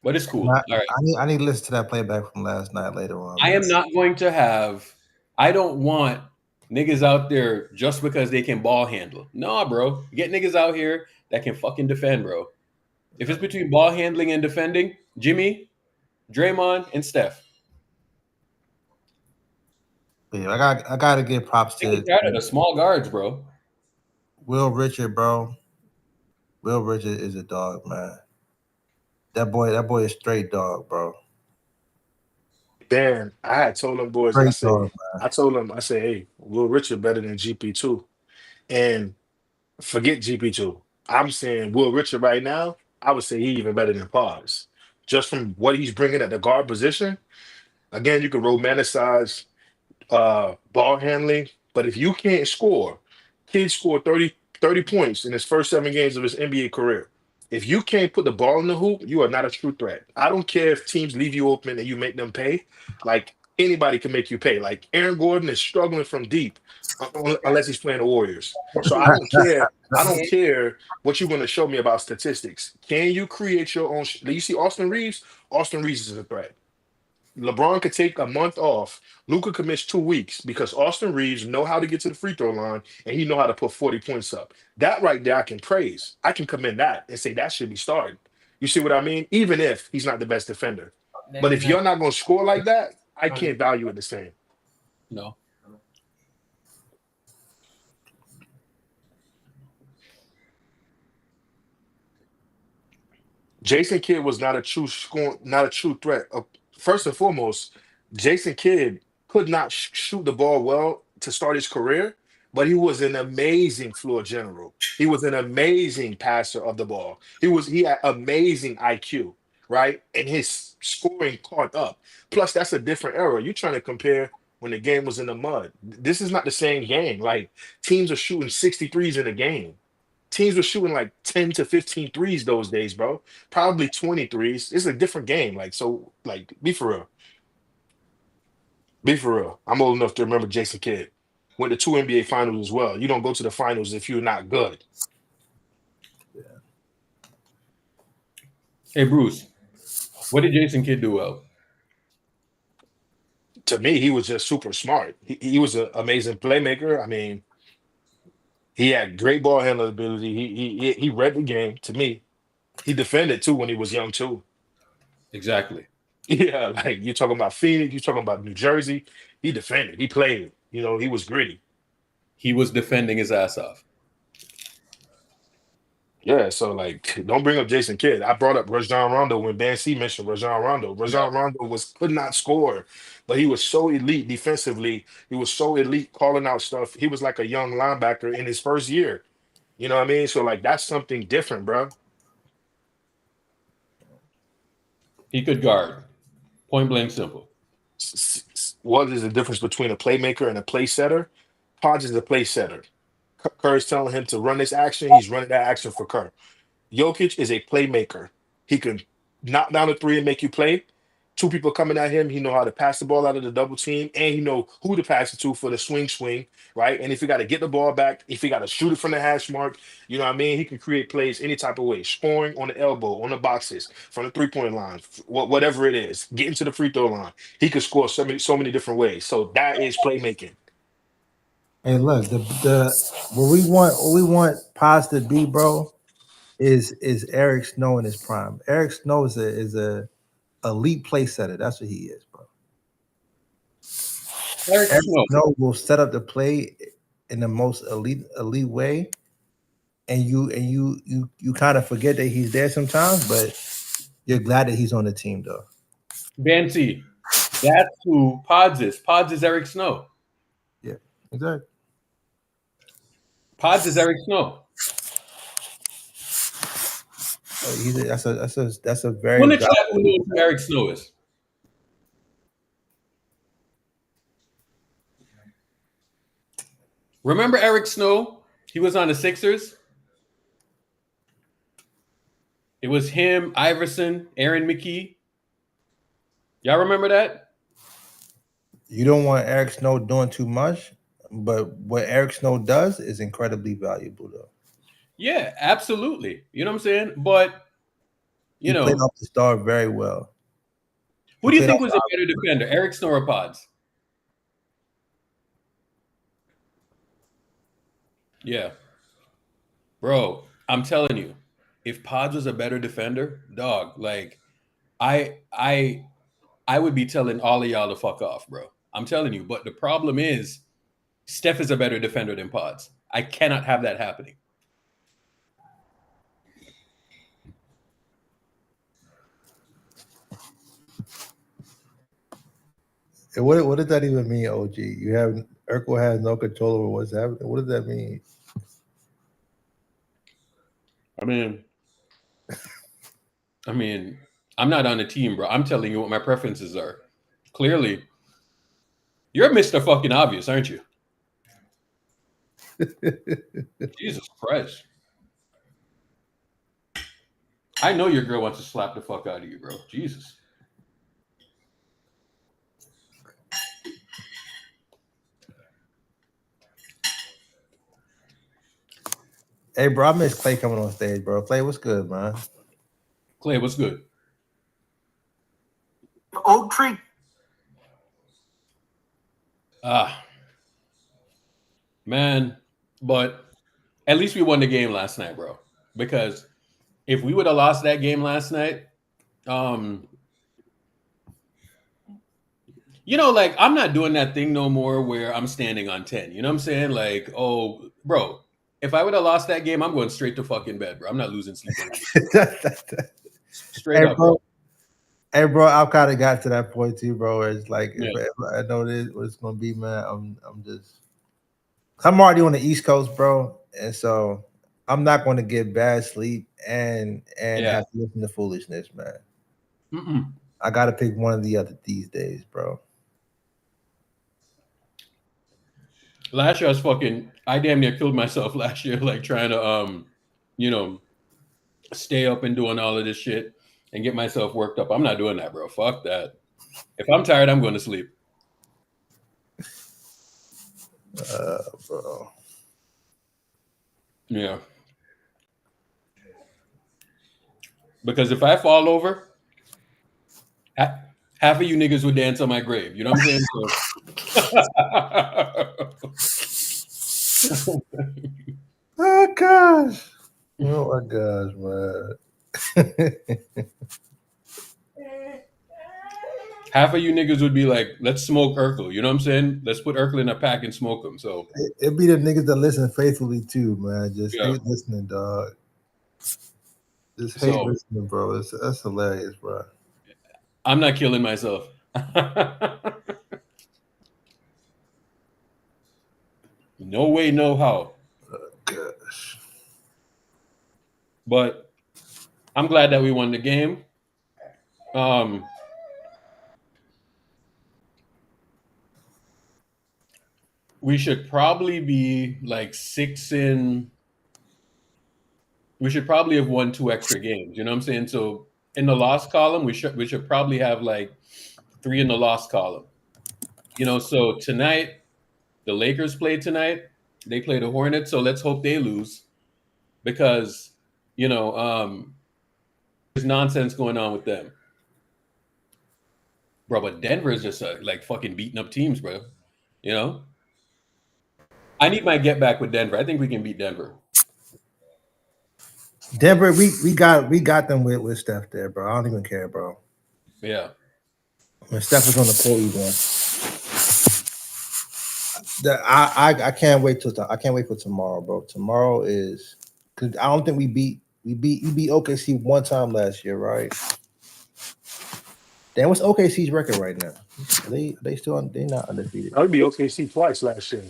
Speaker 3: But it's cool. All right.
Speaker 5: I need to listen to that playback from last night later on.
Speaker 3: I am not going to have. I don't want niggas out there just because they can ball handle. Nah, bro. Get niggas out here that can fucking defend, bro. If it's between ball handling and defending, Jimmy, Draymond, and Steph.
Speaker 5: Yeah, I gotta give props to
Speaker 3: the small guards, bro.
Speaker 5: Will Richard, bro. Will Richard is a dog, man. That boy is straight dog, bro.
Speaker 7: Dan, I had told them boys,
Speaker 5: Straight dog,
Speaker 7: I told them, I said, hey, Will Richard better than GP2. And forget GP2. I'm saying Will Richard right now, I would say he even better than Pause. Just from what he's bringing at the guard position. Again, you can romanticize ball handling, but if you can't score, kid scored 30 points in his first 7 games of his NBA career. If you can't put the ball in the hoop, you are not a true threat. I don't care if teams leave you open and you make them pay. Like anybody can make you pay. Like Aaron Gordon is struggling from deep unless he's playing the Warriors. So I don't care. I don't care what you're going to show me about statistics. Can you create your own? You see Austin Reeves? Austin Reeves is a threat. LeBron could take a month off. Luka could miss 2 weeks because Austin Reeves know how to get to the free throw line and he know how to put 40 points up. That right there, I can praise. I can commend that and say that should be started. You see what I mean? Even if he's not the best defender. But if you're not going to score like that, I can't value it the same.
Speaker 3: No.
Speaker 7: Jason Kidd was not a true threat. First and foremost, Jason Kidd could not shoot the ball well to start his career, but he was an amazing floor general. He was an amazing passer of the ball. He had amazing IQ, right? And his scoring caught up. Plus, that's a different era. You're trying to compare when the game was in the mud. This is not the same game. Like teams are shooting 63s in a game. Teams were shooting like 10 to 15 threes those days, bro. Probably 23s. It's a different game. Like, so, like, be for real. Be for real. I'm old enough to remember Jason Kidd. Went to 2 NBA finals as well. You don't go to the finals if you're not good.
Speaker 3: Hey, Bruce, what did Jason Kidd do well?
Speaker 7: To me, he was just super smart. He was an amazing playmaker. I mean, he had great ball handling ability. He read the game. To me, he defended too when he was young too.
Speaker 3: Exactly.
Speaker 7: Yeah, like you're talking about Phoenix, you're talking about New Jersey. He defended. He played. You know, he was gritty.
Speaker 3: He was defending his ass off.
Speaker 7: Yeah, so like, don't bring up Jason Kidd. I brought up Rajon Rondo when Ben C mentioned Rajon Rondo. Rajon Rondo could not score, but he was so elite defensively. He was so elite calling out stuff. He was like a young linebacker in his first year. You know what I mean? So like that's something different, bro.
Speaker 3: He could guard. Point blank simple.
Speaker 7: What is the difference between a playmaker and a play setter? Podge is a play setter. Kerr is telling him to run this action. He's running that action for Kerr. Jokic is a playmaker. He can knock down a three and make you play. Two people coming at him, he know how to pass the ball out of the double team, and he know who to pass it to for the swing, right? And if he got to get the ball back, if he got to shoot it from the hash mark, you know what I mean? He can create plays any type of way, scoring on the elbow, on the boxes, from the three-point line, whatever it is, getting to the free throw line. He could score so many different ways. So that is playmaking.
Speaker 5: Hey, look, what we want Paz to be, bro, is Eric Snow in his prime. Eric Snow is a elite play setter. That's what he is, bro. Eric Snow will set up the play in the most elite way, and you kind of forget that he's there sometimes, but you're glad that he's on the team, though.
Speaker 3: Banty, that's who Pods is. Pods is Eric Snow.
Speaker 5: Yeah, exactly.
Speaker 3: Pods is Eric Snow.
Speaker 5: That's a very.
Speaker 3: When the chat will know who Eric Snow is. Remember Eric Snow? He was on the Sixers. It was him, Iverson, Aaron McKee. Y'all remember that?
Speaker 5: You don't want Eric Snow doing too much, but what Eric Snow does is incredibly valuable, though.
Speaker 3: Yeah, absolutely. You know what I'm saying? But, you know.
Speaker 5: Played off the star very well.
Speaker 3: Who do you think was a better defender, Eric Snow or Pods? Yeah. Bro, I'm telling you, if Pods was a better defender, dog, like, I would be telling all of y'all to fuck off, bro. I'm telling you. But the problem is, Steph is a better defender than Pods. I cannot have that happening.
Speaker 5: What does that even mean, OG? Urkel has no control over what's happening. What does that mean?
Speaker 3: I mean, I'm not on the team, bro. I'm telling you what my preferences are. Clearly, you're Mr. Fucking Obvious, aren't you? Jesus Christ. I know your girl wants to slap the fuck out of you, bro. Jesus.
Speaker 5: Hey, bro, I miss Clay coming on stage, bro. Clay, what's good, man?
Speaker 3: Clay, what's good?
Speaker 1: Oak Tree.
Speaker 3: Man, but at least we won the game last night, bro. Because if we would have lost that game last night, you know, like, I'm not doing that thing no more where I'm standing on 10. You know what I'm saying? Like, oh, bro, if I would have lost that game, I'm going straight to fucking bed, bro. I'm not losing sleep. Straight up, bro.
Speaker 5: Hey, bro, I've kind of got to that point too, bro. It's like, if I know what it's going to be, man. I'm already on the East Coast, bro. And so I'm not going to get bad sleep and have to listen to foolishness, man. I got to pick one or the other these days, bro.
Speaker 3: Last year I damn near killed myself last year, like trying to, you know, stay up and doing all of this shit and get myself worked up. I'm not doing that, bro. Fuck that. If I'm tired, I'm going to sleep.
Speaker 5: Bro.
Speaker 3: Yeah. Because if I fall over, half of you niggas would dance on my grave. You know what I'm saying? So.
Speaker 5: Oh gosh. Oh my gosh, man.
Speaker 3: Half of you niggas would be like, let's smoke Urkel. You know what I'm saying? Let's put Urkel in a pack and smoke him. So
Speaker 5: it'd be the niggas that listen faithfully too, man. Just hate listening, dog. Just hate listening, bro. That's hilarious, bro.
Speaker 3: I'm not killing myself. No way, no how.
Speaker 5: Oh, gosh.
Speaker 3: But I'm glad that we won the game. We should probably be like 6 in. We should probably have won 2 extra games. You know what I'm saying? So in the loss column, we should probably have like 3 in the loss column. You know, so tonight the Lakers played tonight. They play the Hornets, so let's hope they lose because you know there's nonsense going on with them, bro. But Denver is just like fucking beating up teams, bro. You know, I need my get back with Denver. I think we can beat Denver.
Speaker 5: Denver, we got them with Steph there, bro. I don't even care, bro.
Speaker 3: Yeah.
Speaker 5: When Steph was on the court, I can't wait for tomorrow, bro. Tomorrow is because I don't think we beat OKC one time last year, right? Then what's OKC's record right now? They not undefeated.
Speaker 7: That would be OKC twice last year.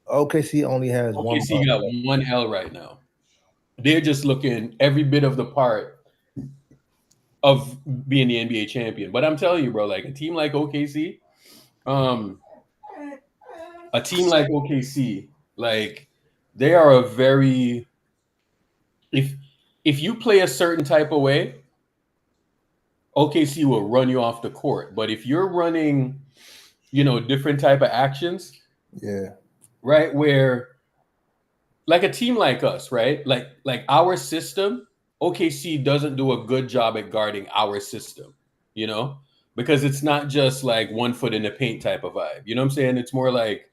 Speaker 5: OKC only has
Speaker 3: OKC got 1 L right now. They're just looking every bit of the part of being the NBA champion. But I'm telling you, bro, like a team like OKC, like they are a very if you play a certain type of way, OKC will run you off the court. But if you're running, you know, different type of actions,
Speaker 5: yeah,
Speaker 3: right, where like a team like us, right, like our system, OKC doesn't do a good job at guarding our system, you know, because it's not just like 1 foot in the paint type of vibe. You know what I'm saying? It's more like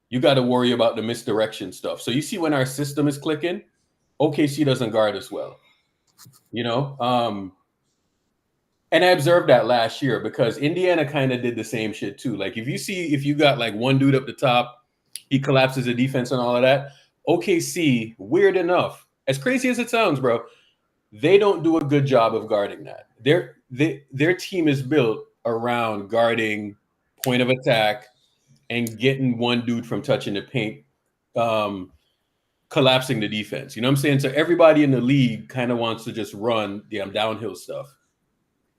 Speaker 3: you got to worry about the misdirection stuff. So you see when our system is clicking, OKC doesn't guard as well, you know? And I observed that last year because Indiana kind of did the same shit too. Like if you got like one dude up the top, he collapses the defense and all of that. OKC, weird enough, as crazy as it sounds, bro, they don't do a good job of guarding that. Their team is built around guarding point of attack and getting one dude from touching the paint, collapsing the defense. You know what I'm saying? So everybody in the league kind of wants to just run the downhill stuff.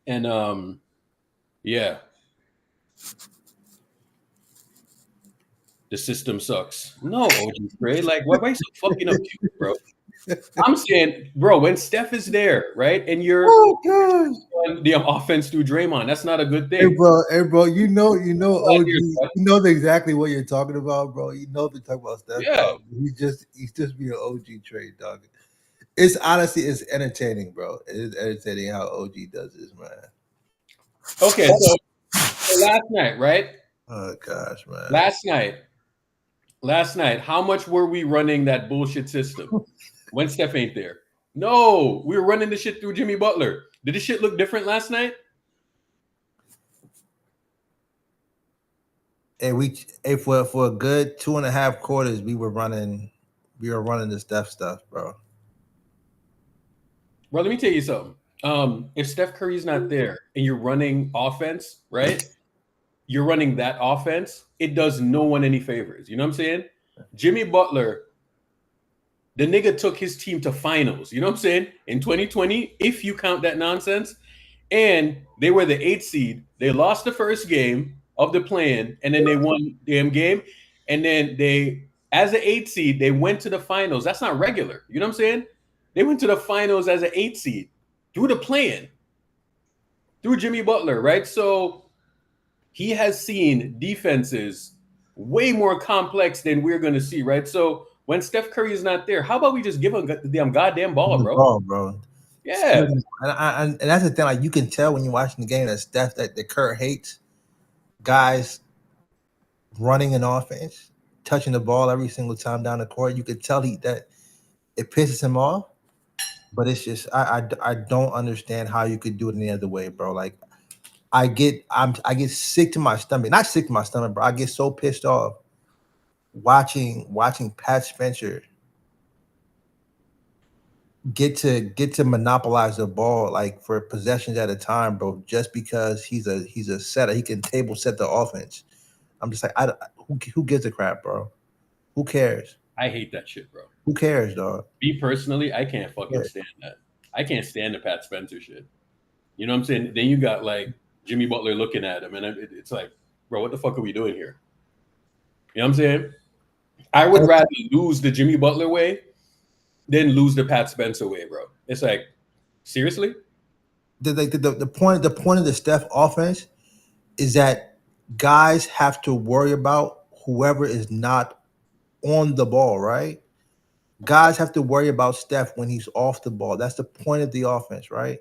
Speaker 3: And yeah. The system sucks. No, OG Trey. Like, why are you so fucking up, bro? I'm saying, bro, when Steph is there, right, and you're on the offense through Draymond, that's not a good thing.
Speaker 5: Hey, bro, you know, OG, you know exactly what you're talking about, bro. You know they're talking about Steph.
Speaker 3: Yeah,
Speaker 5: dog. He's just being an OG trade, dog. It's honestly, it's entertaining, bro. It is entertaining how OG does this, man.
Speaker 3: Okay, so last night, right?
Speaker 5: Oh gosh, man.
Speaker 3: Last night, how much were we running that bullshit system when Steph ain't there? No, we were running the shit through Jimmy Butler. Did this shit look different last night?
Speaker 5: Hey, for a good 2.5 quarters, we were running the Steph stuff, bro.
Speaker 3: Bro, let me tell you something. If Steph Curry's not there and you're running offense, right? You're running that offense, it does no one any favors. You know what I'm saying? Jimmy Butler, the nigga took his team to finals. You know what I'm saying? In 2020, if you count that nonsense. And they were the 8th seed. They lost the first game of the play-in, and then they won the damn game. And then they, as the 8th seed, they went to the finals. That's not regular. You know what I'm saying? They went to the finals as an 8th seed through the play-in, through Jimmy Butler, right? So he has seen defenses way more complex than we're going to see, right? So when Steph Curry is not there, how about we just give him the damn goddamn ball, bro? Yeah.
Speaker 5: And that's the thing. Like, you can tell when you're watching the game that Steph, that Kerr hates guys running an offense, touching the ball every single time down the court. You could tell that it pisses him off. But it's just I don't understand how you could do it any other way, bro. Like I get sick to my stomach. Not sick to my stomach, bro. I get so pissed off watching Pat Spencer get to monopolize the ball like for possessions at a time, bro, just because he's a setter. He can table set the offense. I'm just like, who gives a crap, bro? Who cares?
Speaker 3: I hate that shit, bro.
Speaker 5: Who cares, dog?
Speaker 3: Me personally, I can't fucking
Speaker 5: Yeah.
Speaker 3: stand that. I can't stand the Pat Spencer shit. You know what I'm saying? Then you got like Jimmy Butler looking at him, and it's like, bro, what the fuck are we doing here? You know what I'm saying? I would rather lose the Jimmy Butler way than lose the Pat Spencer way, bro. It's like, seriously?
Speaker 5: The point of the Steph offense is that guys have to worry about whoever is not on the ball, right? Guys have to worry about Steph when he's off the ball. That's the point of the offense, right?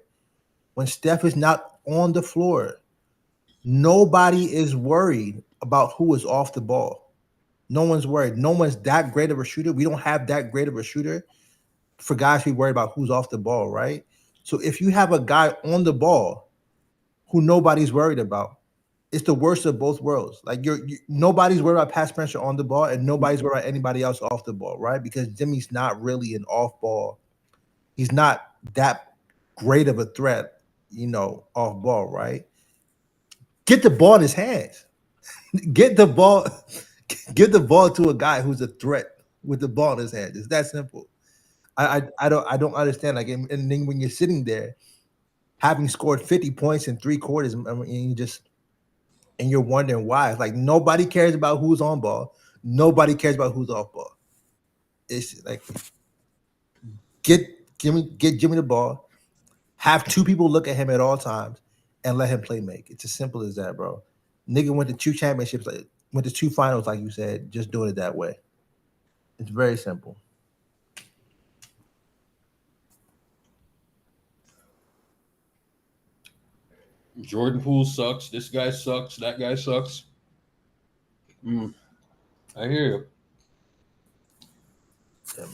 Speaker 5: When Steph is not on the floor, nobody is worried about who is off the ball. No one's worried. No one's that great of a shooter. We don't have that great of a shooter for guys to be worried about who's off the ball, right? So if you have a guy on the ball who nobody's worried about, it's the worst of both worlds. Like nobody's worried about Pat Spencer on the ball, and nobody's worried about anybody else off the ball, right? Because Jimmy's not really an off ball. He's not that great of a threat, off ball, right? Get the ball in his hands. Get the ball to a guy who's a threat with the ball in his hands. It's that simple. I don't understand. Like, and then when you're sitting there, having scored 50 points in 3 quarters, and you're wondering why. It's like nobody cares about who's on ball. Nobody cares about who's off ball. It's like get Jimmy the ball, have 2 people look at him at all times, and let him play make. It's as simple as that, bro. Nigga went to 2 championships, went to 2 finals, like you said, just doing it that way. It's very simple.
Speaker 3: Jordan Poole sucks. This guy sucks. That guy sucks. I hear you.
Speaker 5: Yeah, man.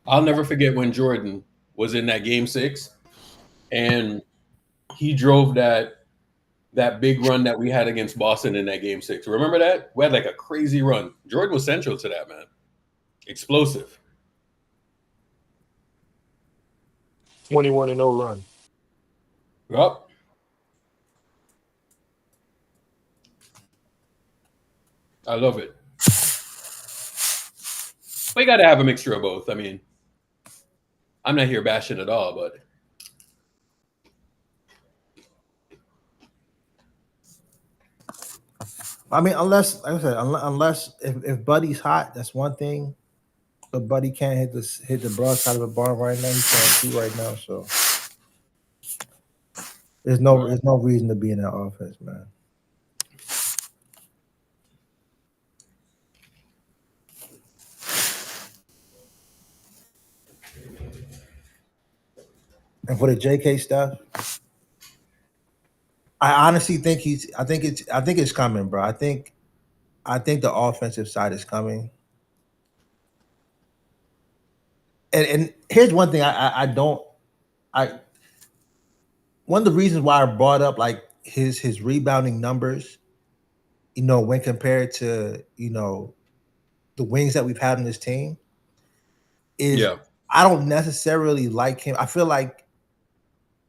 Speaker 3: I'll never forget when Jordan was in that game 6 and he drove that big run that we had against Boston in that game 6. Remember that? We had like a crazy run. Jordan was central to that, man. Explosive.
Speaker 8: 21-0 run.
Speaker 3: Yup. I love it. We got to have a mixture of both. I mean, I'm not here bashing at all, but
Speaker 5: I mean, unless, like I said, unless if Buddy's hot, that's one thing. But Buddy can't hit the broadside of the barn right now. He can't shoot right now, so there's no reason to be in that offense, man. And for the JK stuff, I honestly think I think it's coming, bro. I think the offensive side is coming. And here's one thing one of the reasons why I brought up like his rebounding numbers, when compared to, the wings that we've had on this team, is I don't necessarily like him. I feel like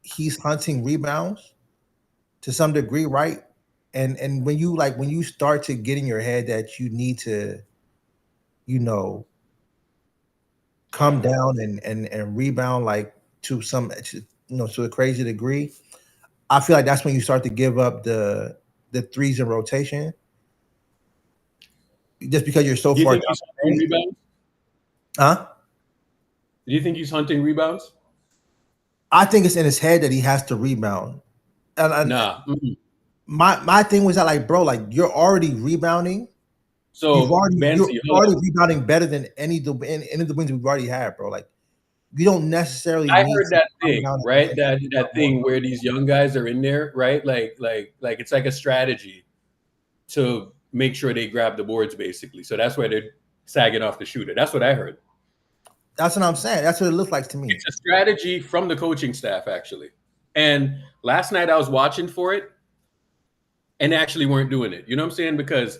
Speaker 5: he's hunting rebounds to some degree, right? And when you start to get in your head that you need to, come down and rebound like to a crazy degree, I feel like that's when you start to give up the threes in rotation, just because you're so far down.
Speaker 3: Rebounds?
Speaker 5: Huh?
Speaker 3: Do you think he's hunting rebounds?
Speaker 5: I think it's in his head that he has to rebound. And
Speaker 3: Nah.
Speaker 5: My thing was that, like, bro, like, you're already rebounding.
Speaker 3: So
Speaker 5: you're already rebounding better than any of the wins we've already had, bro. Like, you don't necessarily.
Speaker 3: I heard that thing, right? That thing where these young guys are in there, right? Like it's like a strategy to make sure they grab the boards, basically. So that's why they're sagging off the shooter. That's what I heard.
Speaker 5: That's what I'm saying. That's what it looks like to me.
Speaker 3: It's a strategy from the coaching staff, actually. And last night I was watching for it, and they actually weren't doing it. You know what I'm saying? Because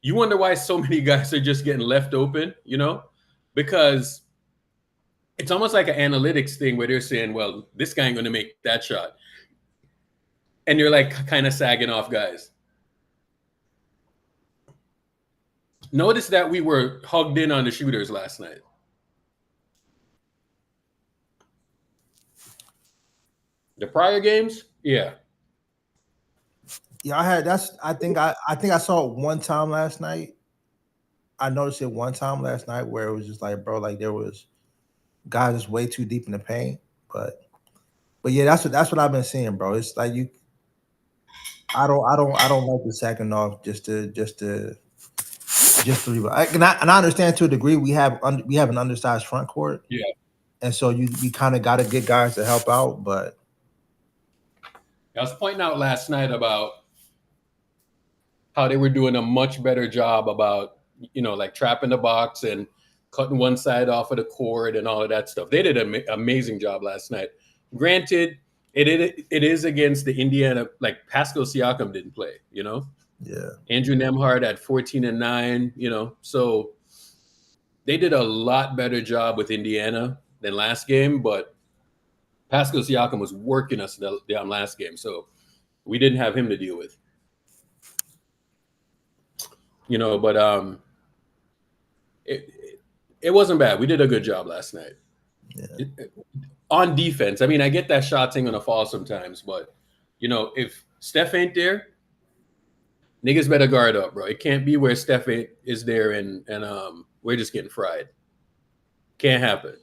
Speaker 3: you wonder why so many guys are just getting left open, because it's almost like an analytics thing where they're saying, well, this guy ain't going to make that shot. and you're like kind of sagging off guys. Notice that we were hugged in on the shooters last night. The prior games, yeah.
Speaker 5: Yeah, I think I saw it one time last night. I noticed it one time last night where it was just like, bro, like there was guys just way too deep in the paint. But yeah, that's what I've been seeing, bro. It's like I don't like the second off just to rebound. And I understand to a degree we have an undersized front court.
Speaker 3: Yeah.
Speaker 5: And so we kind of got to get guys to help out, but
Speaker 3: I was pointing out last night about how they were doing a much better job about, like trapping the box and cutting one side off of the court and all of that stuff. They did an amazing job last night. Granted, it is against the Indiana, like Pascal Siakam didn't play,
Speaker 5: Yeah.
Speaker 3: Andrew Nembhard at 14 and 9, so they did a lot better job with Indiana than last game, but Pascal Siakam was working us down last game, so we didn't have him to deal with. But it wasn't bad. We did a good job last night.
Speaker 5: Yeah.
Speaker 3: On defense. I mean, I get that shots ain't gonna fall sometimes, but if Steph ain't there, niggas better guard up, bro. It can't be where Steph is there and we're just getting fried. Can't happen.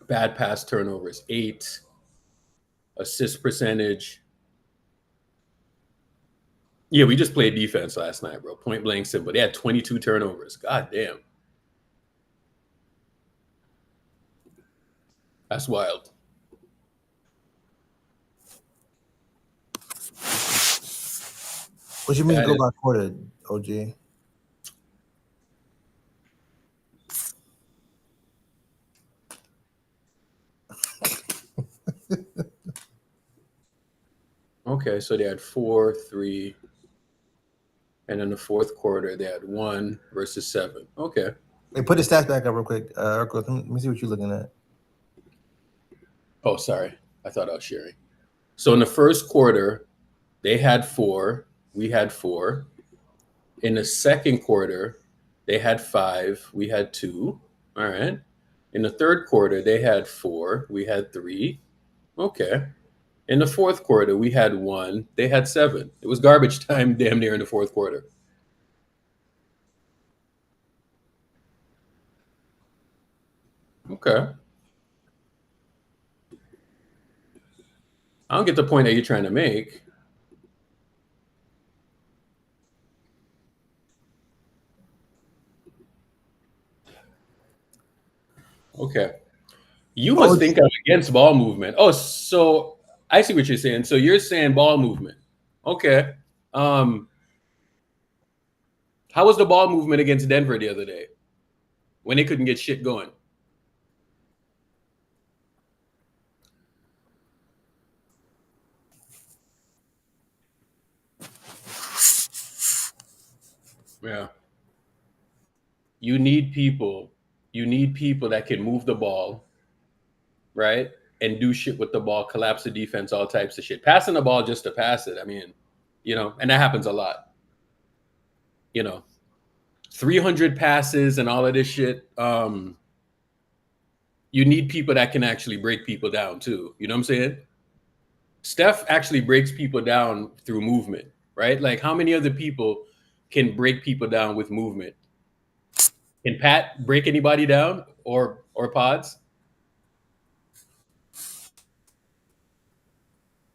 Speaker 3: Bad pass turnovers, 8. Assist percentage. Yeah, we just played defense last night, bro. Point blank simple. They had 22 turnovers. God damn. That's wild.
Speaker 5: What you mean go by quarter, OG?
Speaker 3: Okay, so they had 4, 3, and in the fourth quarter they had 1 versus 7. Okay.
Speaker 5: Hey, put the stats back up real quick. Let me see what you're looking at.
Speaker 3: Oh, sorry. I thought I was sharing. So in the first quarter, they had 4. We had 4. In the second quarter, they had 5. We had 2. All right. In the third quarter, they had 4. We had 3. Okay. In the fourth quarter, we had 1. They had 7. It was garbage time damn near in the fourth quarter. Okay. I don't get the point that you're trying to make. Okay. You must think I'm against ball movement. Oh, so I see what you're saying. So you're saying ball movement. Okay. How was the ball movement against Denver the other day when they couldn't get shit going? Yeah. You need people that can move the ball, right? And do shit with the ball, collapse the defense, all types of shit. Passing the ball just to pass it. I mean, and that happens a lot. 300 passes and all of this shit. You need people that can actually break people down too. You know what I'm saying? Steph actually breaks people down through movement, right? Like how many other people can break people down with movement? Can Pat break anybody down or Pods?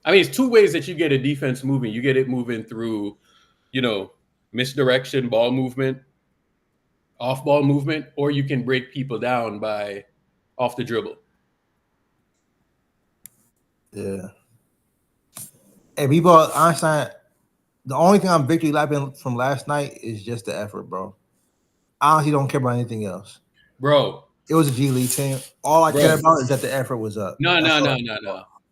Speaker 3: I mean, it's 2 ways that you get a defense moving. You get it moving through, misdirection, ball movement, off ball movement, or you can break people down by off the dribble.
Speaker 5: Yeah. Hey, people, Einstein, the only thing I'm victory lapping from last night is just the effort, bro. I honestly don't care about anything else.
Speaker 3: Bro.
Speaker 5: It was a G League team. All I care about is that the effort was up.
Speaker 3: No.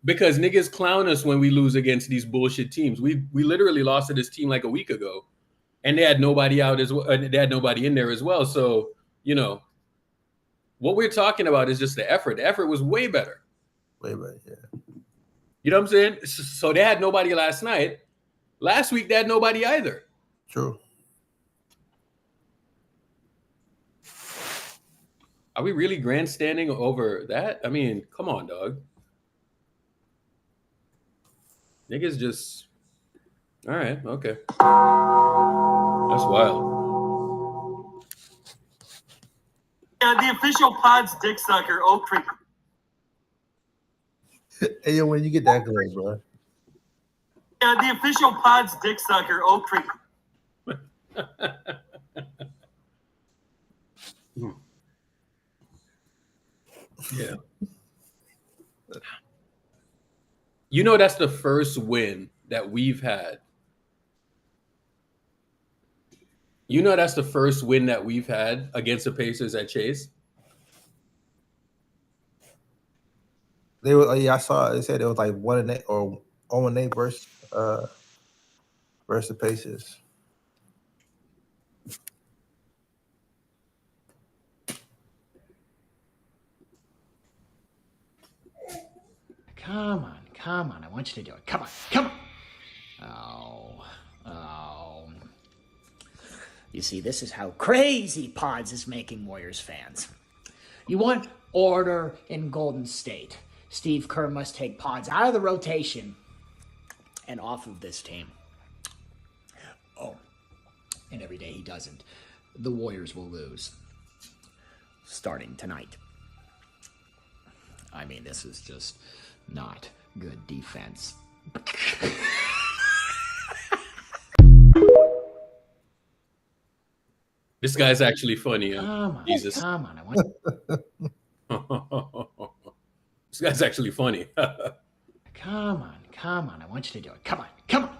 Speaker 3: Because niggas clown us when we lose against these bullshit teams. We literally lost to this team like a week ago. And they had nobody out as well. They had nobody in there as well. So, what we're talking about is just the effort. The effort was way better.
Speaker 5: Way better, yeah.
Speaker 3: You know what I'm saying? So they had nobody last night. Last week they had nobody either.
Speaker 5: True.
Speaker 3: Are we really grandstanding over that? I mean, come on, dog. Niggas just all right, okay. That's wild.
Speaker 1: Yeah, the official Pods dick sucker, Oak Creek.
Speaker 5: Hey, yo, when you get that good, bro.
Speaker 1: Yeah, the official Pods dick sucker, Oak Creek.
Speaker 3: Yeah. You know, that's the first win that we've had. You know, that's the first win that we've had against the Pacers at Chase.
Speaker 5: They were, yeah, I saw. They said it was like 1-8 or 0-8 versus the Pacers.
Speaker 8: Come on. I want you to do it. Come on. Oh. You see, this is how crazy Pods is making Warriors fans. You want order in Golden State. Steve Kerr must take Pods out of the rotation and off of this team. Oh, and every day he doesn't, the Warriors will lose. Starting tonight. I mean, this is just not good defense.
Speaker 3: This guy's actually funny. Huh?
Speaker 8: Come on.
Speaker 3: Jesus.
Speaker 8: Come on. I want.
Speaker 3: This guy's actually funny.
Speaker 8: Come on. I want you to do it. Come on.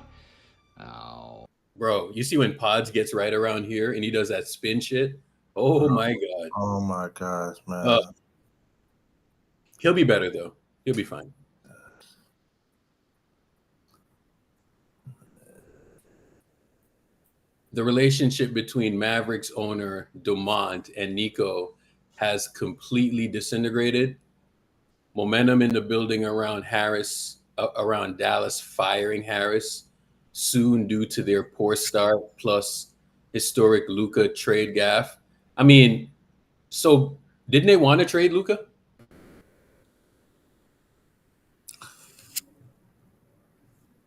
Speaker 8: Oh.
Speaker 3: Bro, you see when Pods gets right around here and he does that spin shit? Oh my God.
Speaker 5: Oh my gosh, man.
Speaker 3: He'll be better though. He'll be fine. The relationship between Mavericks owner Dumont and Nico has completely disintegrated. Momentum in the building around around Dallas firing Harris soon due to their poor start plus historic Luka trade gaffe. I mean, so didn't they want to trade Luka?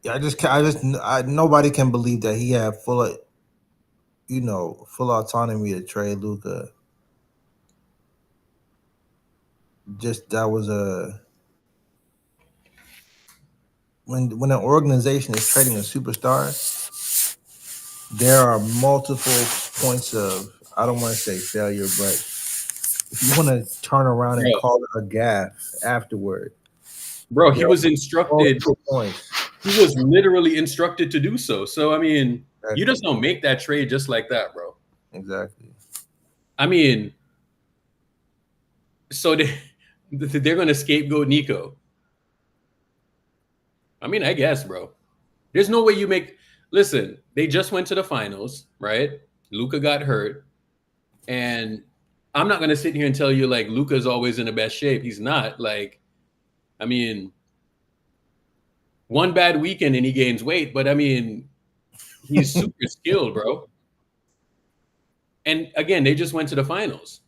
Speaker 5: Yeah, nobody can believe that he had full autonomy to trade Luka. Just that was when an organization is trading a superstar, there are multiple points of, I don't want to say failure, but if you want to turn around and call it a gaffe afterward.
Speaker 3: Bro, he was instructed.
Speaker 5: Points.
Speaker 3: He was literally instructed to do so. So, I mean, you just don't make that trade just like that, bro.
Speaker 5: Exactly.
Speaker 3: I mean, so they're going to scapegoat Nico. I mean, I guess, bro. There's no way you make... Listen, they just went to the finals, right? Luka got hurt. And I'm not going to sit here and tell you, like, Luka's always in the best shape. He's not. Like, I mean, one bad weekend and he gains weight. But, I mean, he's super skilled, bro. And, again, they just went to the finals.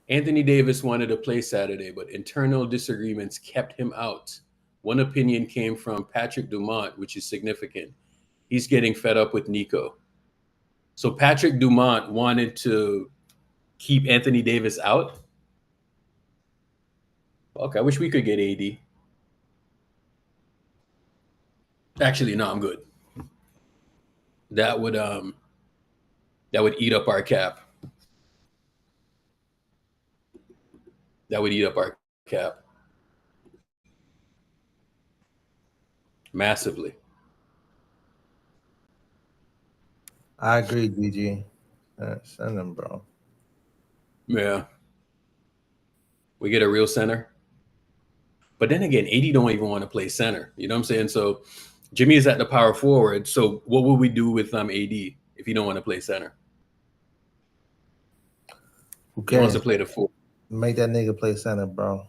Speaker 3: Anthony Davis wanted to play Saturday, but internal disagreements kept him out. One opinion came from Patrick Dumont, which is significant. He's getting fed up with Nico. So Patrick Dumont wanted to keep Anthony Davis out. Okay, I wish we could get AD. Actually, no, I'm good. That would eat up our cap. That would eat up our cap massively.
Speaker 5: I agree, DG. Send them, bro.
Speaker 3: Yeah. We get a real center. But then again, AD don't even want to play center. You know what I'm saying? So Jimmy is at the power forward. So what would we do with AD if he don't want to play center?
Speaker 5: Who
Speaker 3: He
Speaker 5: cares?
Speaker 3: wants to play the four.
Speaker 5: Make that nigga play center, bro.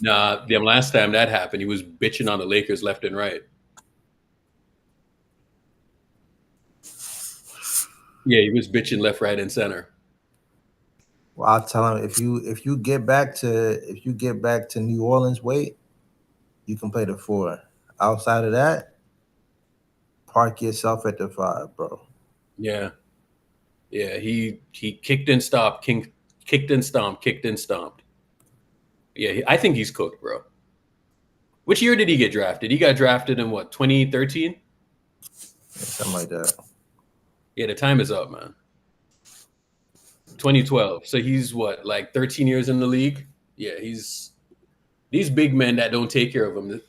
Speaker 3: Nah, the last time that happened, he was bitching on the Lakers left and right. Yeah, he was bitching left, right, and center.
Speaker 5: Well, I'll tell him if you get back to New Orleans weight, you can play the 4. Outside of that, park yourself at the 5, bro.
Speaker 3: Yeah. Yeah, he kicked and stopped, kicked and stomped, kicked and stomped. Yeah, I think he's cooked, bro. Which year did he get drafted? He got drafted in what, 2013?
Speaker 5: Something like that.
Speaker 3: Yeah, the time is up, man. 2012. So he's what, like 13 years in the league? Yeah, he's these big men that don't take care of them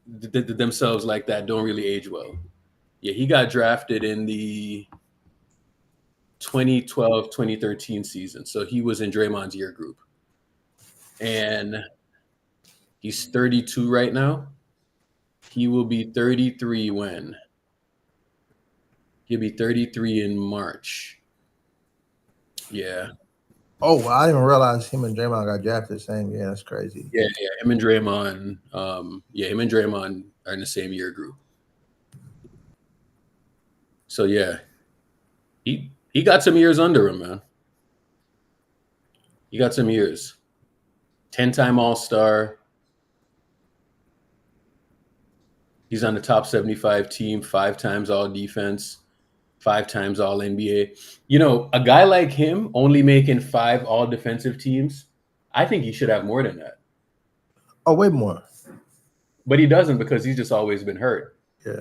Speaker 3: themselves like that don't really age well. Yeah, he got drafted in the 2012-2013 season. So he was in Draymond's year group. And he's 32 right now. He will be 33 when? He'll be 33 in March. Yeah.
Speaker 5: Oh, well, I didn't realize him and Draymond got drafted the same year. That's crazy.
Speaker 3: Yeah, him and Draymond. Him and Draymond are in the same year group. So yeah, he got some years under him, man. He got some years. 10-time All-Star. He's on the top 75 team, 5 times All-Defense, 5 times All-NBA. You know, a guy like him only making 5 All-Defensive teams, I think he should have more than that.
Speaker 5: Oh, way more.
Speaker 3: But he doesn't because he's just always been hurt.
Speaker 5: Yeah.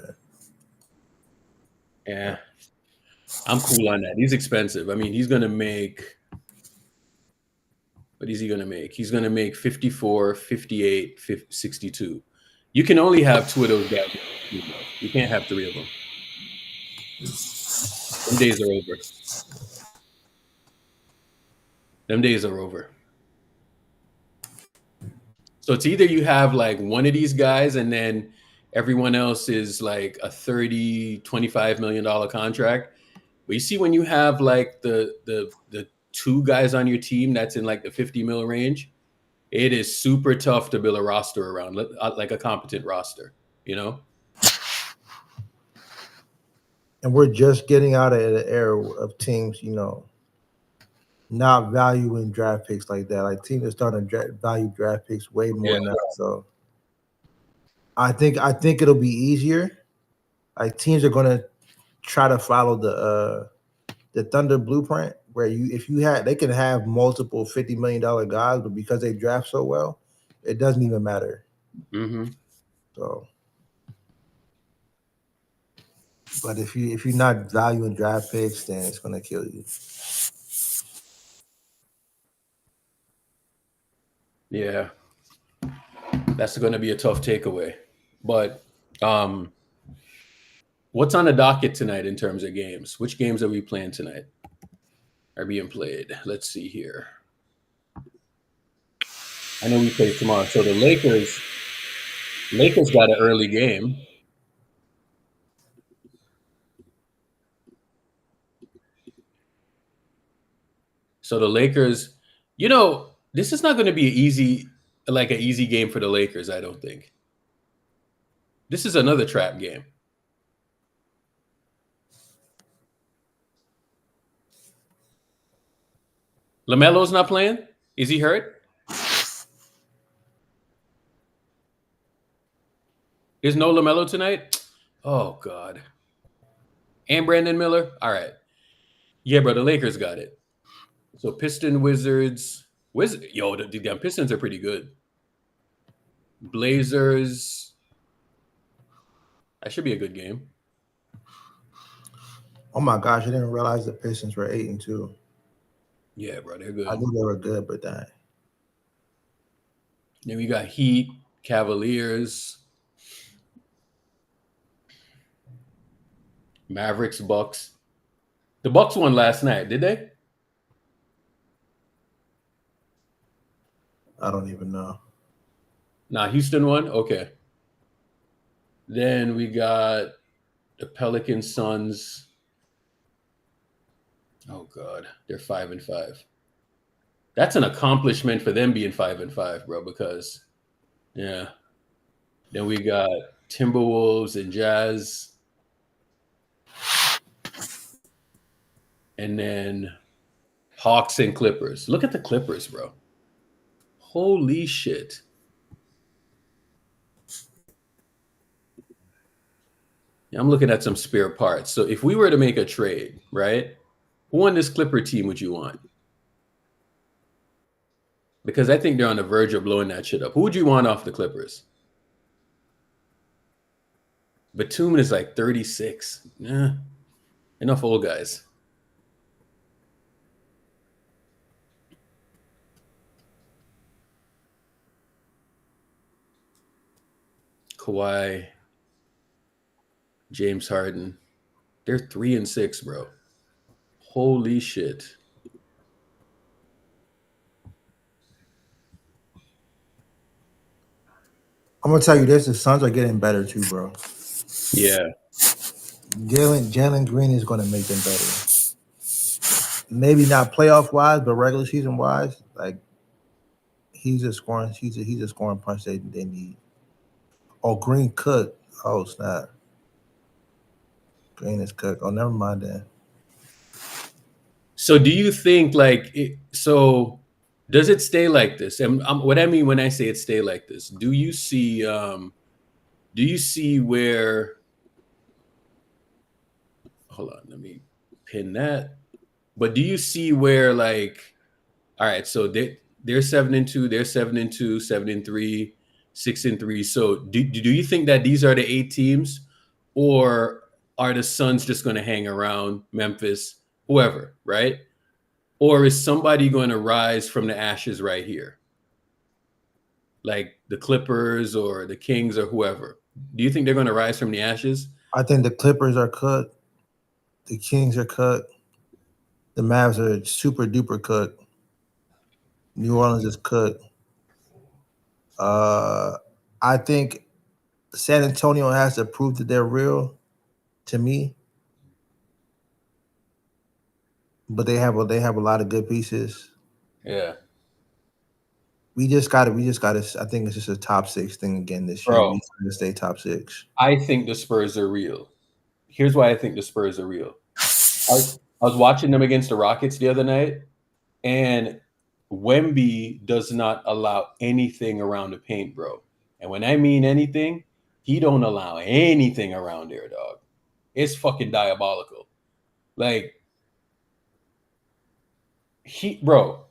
Speaker 3: Yeah. I'm cool on that. He's expensive. I mean, he's going to make – what is he going to make? He's going to make 54, 58, 62. You can only have 2 of those guys. You can't have 3 of them. Them days are over. Them days are over. So it's either you have like one of these guys and then everyone else is like a $30, $25 million contract. But you see when you have like the 2 guys on your team that's in like the 50 mil range, it is super tough to build a roster around, like a competent roster, you know?
Speaker 5: And we're just getting out of the era of teams, you know, not valuing draft picks like that. Like teams are starting to value draft picks way more now. So I think it'll be easier. Like teams are gonna try to follow the Thunder blueprint where they can have multiple $50 million guys, but because they draft so well, it doesn't even matter.
Speaker 3: Mm-hmm.
Speaker 5: So, but if you're not valuing draft picks, then it's gonna kill you.
Speaker 3: Yeah, that's going to be a tough takeaway. But what's on the docket tonight in terms of games? Which games are we playing tonight? Are being played? Let's see here. I know we play tomorrow. So the Lakers got an early game. So the Lakers, you know, this is not going to be an easy game for the Lakers, I don't think. This is another trap game. LaMelo's not playing? Is he hurt? There's no LaMelo tonight? Oh, God. And Brandon Miller? All right. Yeah, bro, the Lakers got it. So Piston, Wizards. The damn Pistons are pretty good. Blazers. That should be a good game.
Speaker 5: Oh my gosh, I didn't realize the Pistons were 8-2.
Speaker 3: Yeah, bro, they're good.
Speaker 5: I knew they were good, but that.
Speaker 3: Then we got Heat, Cavaliers, Mavericks, Bucks. The Bucks won last night, did they?
Speaker 5: I don't even know.
Speaker 3: Nah, Houston won? Okay. Then we got the Pelicans, Suns. Oh, God. They're 5-5. That's an accomplishment for them being 5-5, bro. Because yeah, then we got Timberwolves and Jazz, and then Hawks and Clippers. Look at the Clippers, bro. Holy shit. Yeah, I'm looking at some spare parts. So if we were to make a trade, right? Who on this Clipper team would you want? Because I think they're on the verge of blowing that shit up. Who would you want off the Clippers? Batum is like 36. Yeah, enough old guys. Kawhi, James Harden. They're 3-6, bro. Holy shit.
Speaker 5: I'm gonna tell you this: the Suns are getting better too, bro.
Speaker 3: Yeah.
Speaker 5: Jalen Green is gonna make them better. Maybe not playoff wise, but regular season wise, like he's a scoring punch they need. Oh, Green cooked. Oh snap. Green is cooked. Oh, never mind that.
Speaker 3: So do you think does it stay like this? And what I mean when I say it stay like this, do you see where, hold on, let me pin that. But do you see where, like, all right, so they're 7-2, they're 7-2, 7-3, 6-3. So do you think that these are the 8 teams, or are the Suns just going to hang around, Memphis, whoever, right? Or is somebody going to rise from the ashes right here? Like the Clippers or the Kings or whoever. Do you think they're going to rise from the ashes?
Speaker 5: I think the Clippers are cooked. The Kings are cooked. The Mavs are super duper cooked. New Orleans is cooked. I think San Antonio has to prove that they're real to me. But they have a lot of good pieces.
Speaker 3: Yeah.
Speaker 5: We just got to. I think it's just a top 6 thing again this year.
Speaker 3: Bro,
Speaker 5: We got to stay top 6.
Speaker 3: I think the Spurs are real. Here's why I think the Spurs are real. I was watching them against the Rockets the other night, and Wemby does not allow anything around the paint, bro. And when I mean anything, he don't allow anything around there, dog. It's fucking diabolical. Like, bro,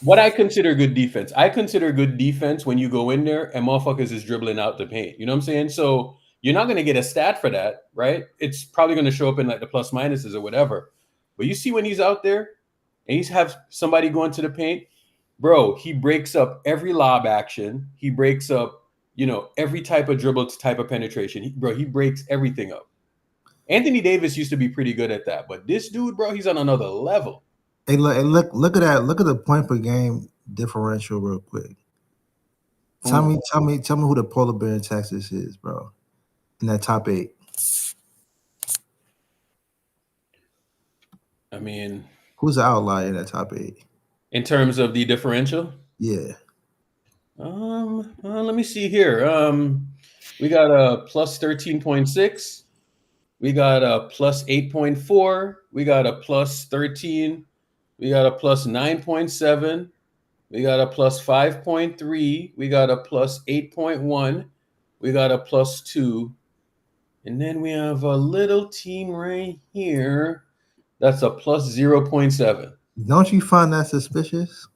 Speaker 3: what I consider good defense. I consider good defense when you go in there and motherfuckers is dribbling out the paint. You know what I'm saying? So you're not going to get a stat for that, right? It's probably going to show up in like the plus minuses or whatever. But you see when he's out there and he's have somebody going to the paint, bro, he breaks up every lob action. He breaks up, every type of dribble, type of penetration. He breaks everything up. Anthony Davis used to be pretty good at that. But this dude, bro, he's on another level.
Speaker 5: Hey, look at that. Look at the point per game differential real quick. Tell me who the polar bear in Texas is, bro. In that top 8.
Speaker 3: I mean,
Speaker 5: who's the outlier in that top 8?
Speaker 3: In terms of the differential?
Speaker 5: Yeah.
Speaker 3: Let me see here. We got a plus 13.6. We got a plus 8.4. We got a plus 13. We got a plus 9.7. We got a plus 5.3. We got a plus 8.1. We got a plus 2. And then we have a little team right here that's a plus 0.7.
Speaker 5: Don't you find that suspicious?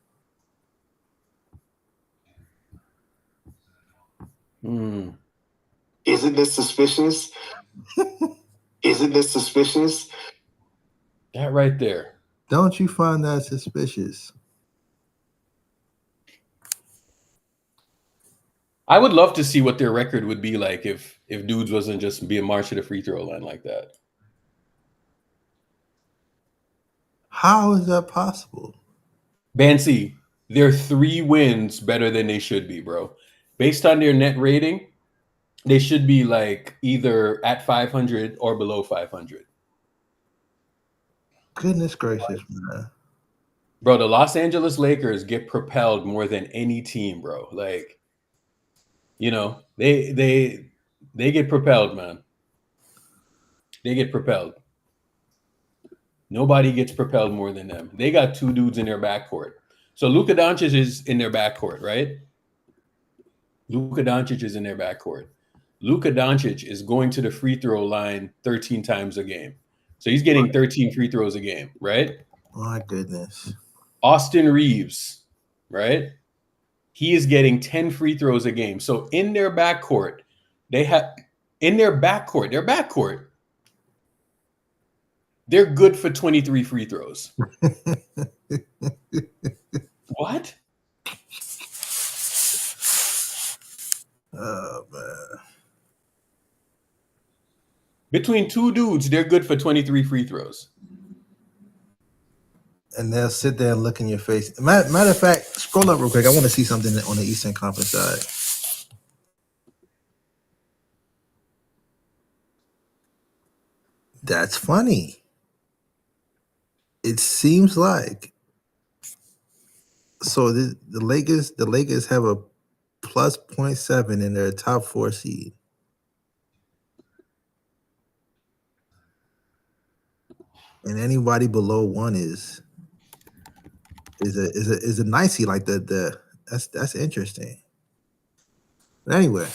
Speaker 3: Hmm.
Speaker 9: Isn't this suspicious? Isn't this suspicious?
Speaker 3: That right there.
Speaker 5: Don't you find that suspicious?
Speaker 3: I would love to see what their record would be like if dudes wasn't just being marched to the free throw line like that.
Speaker 5: How is that possible?
Speaker 3: Bancy, they're 3 wins better than they should be, bro. Based on their net rating, they should be like either at 500 or below 500.
Speaker 5: Goodness gracious, man.
Speaker 3: Bro, the Los Angeles Lakers get propelled more than any team, bro. Like, you know, they get propelled, man. They get propelled. Nobody gets propelled more than them. They got two dudes in their backcourt. So Luka Doncic is in their backcourt, right? Luka Doncic is in their backcourt. Luka Doncic is going to the free throw line 13 times a game. So he's getting 13 free throws a game, right?
Speaker 5: My goodness.
Speaker 3: Austin Reeves, right? He is getting 10 free throws a game. So in their backcourt, they're good for 23 free throws. What?
Speaker 5: Oh man.
Speaker 3: Between two dudes, they're good for 23 free throws.
Speaker 5: And they'll sit there and look in your face. Matter of fact, scroll up real quick. I want to see something on the Eastern Conference side. That's funny. It seems like so the Lakers have a plus 0.7 in their top 4 seed. And anybody below 1 is a nicey, like the that's interesting. But anyway.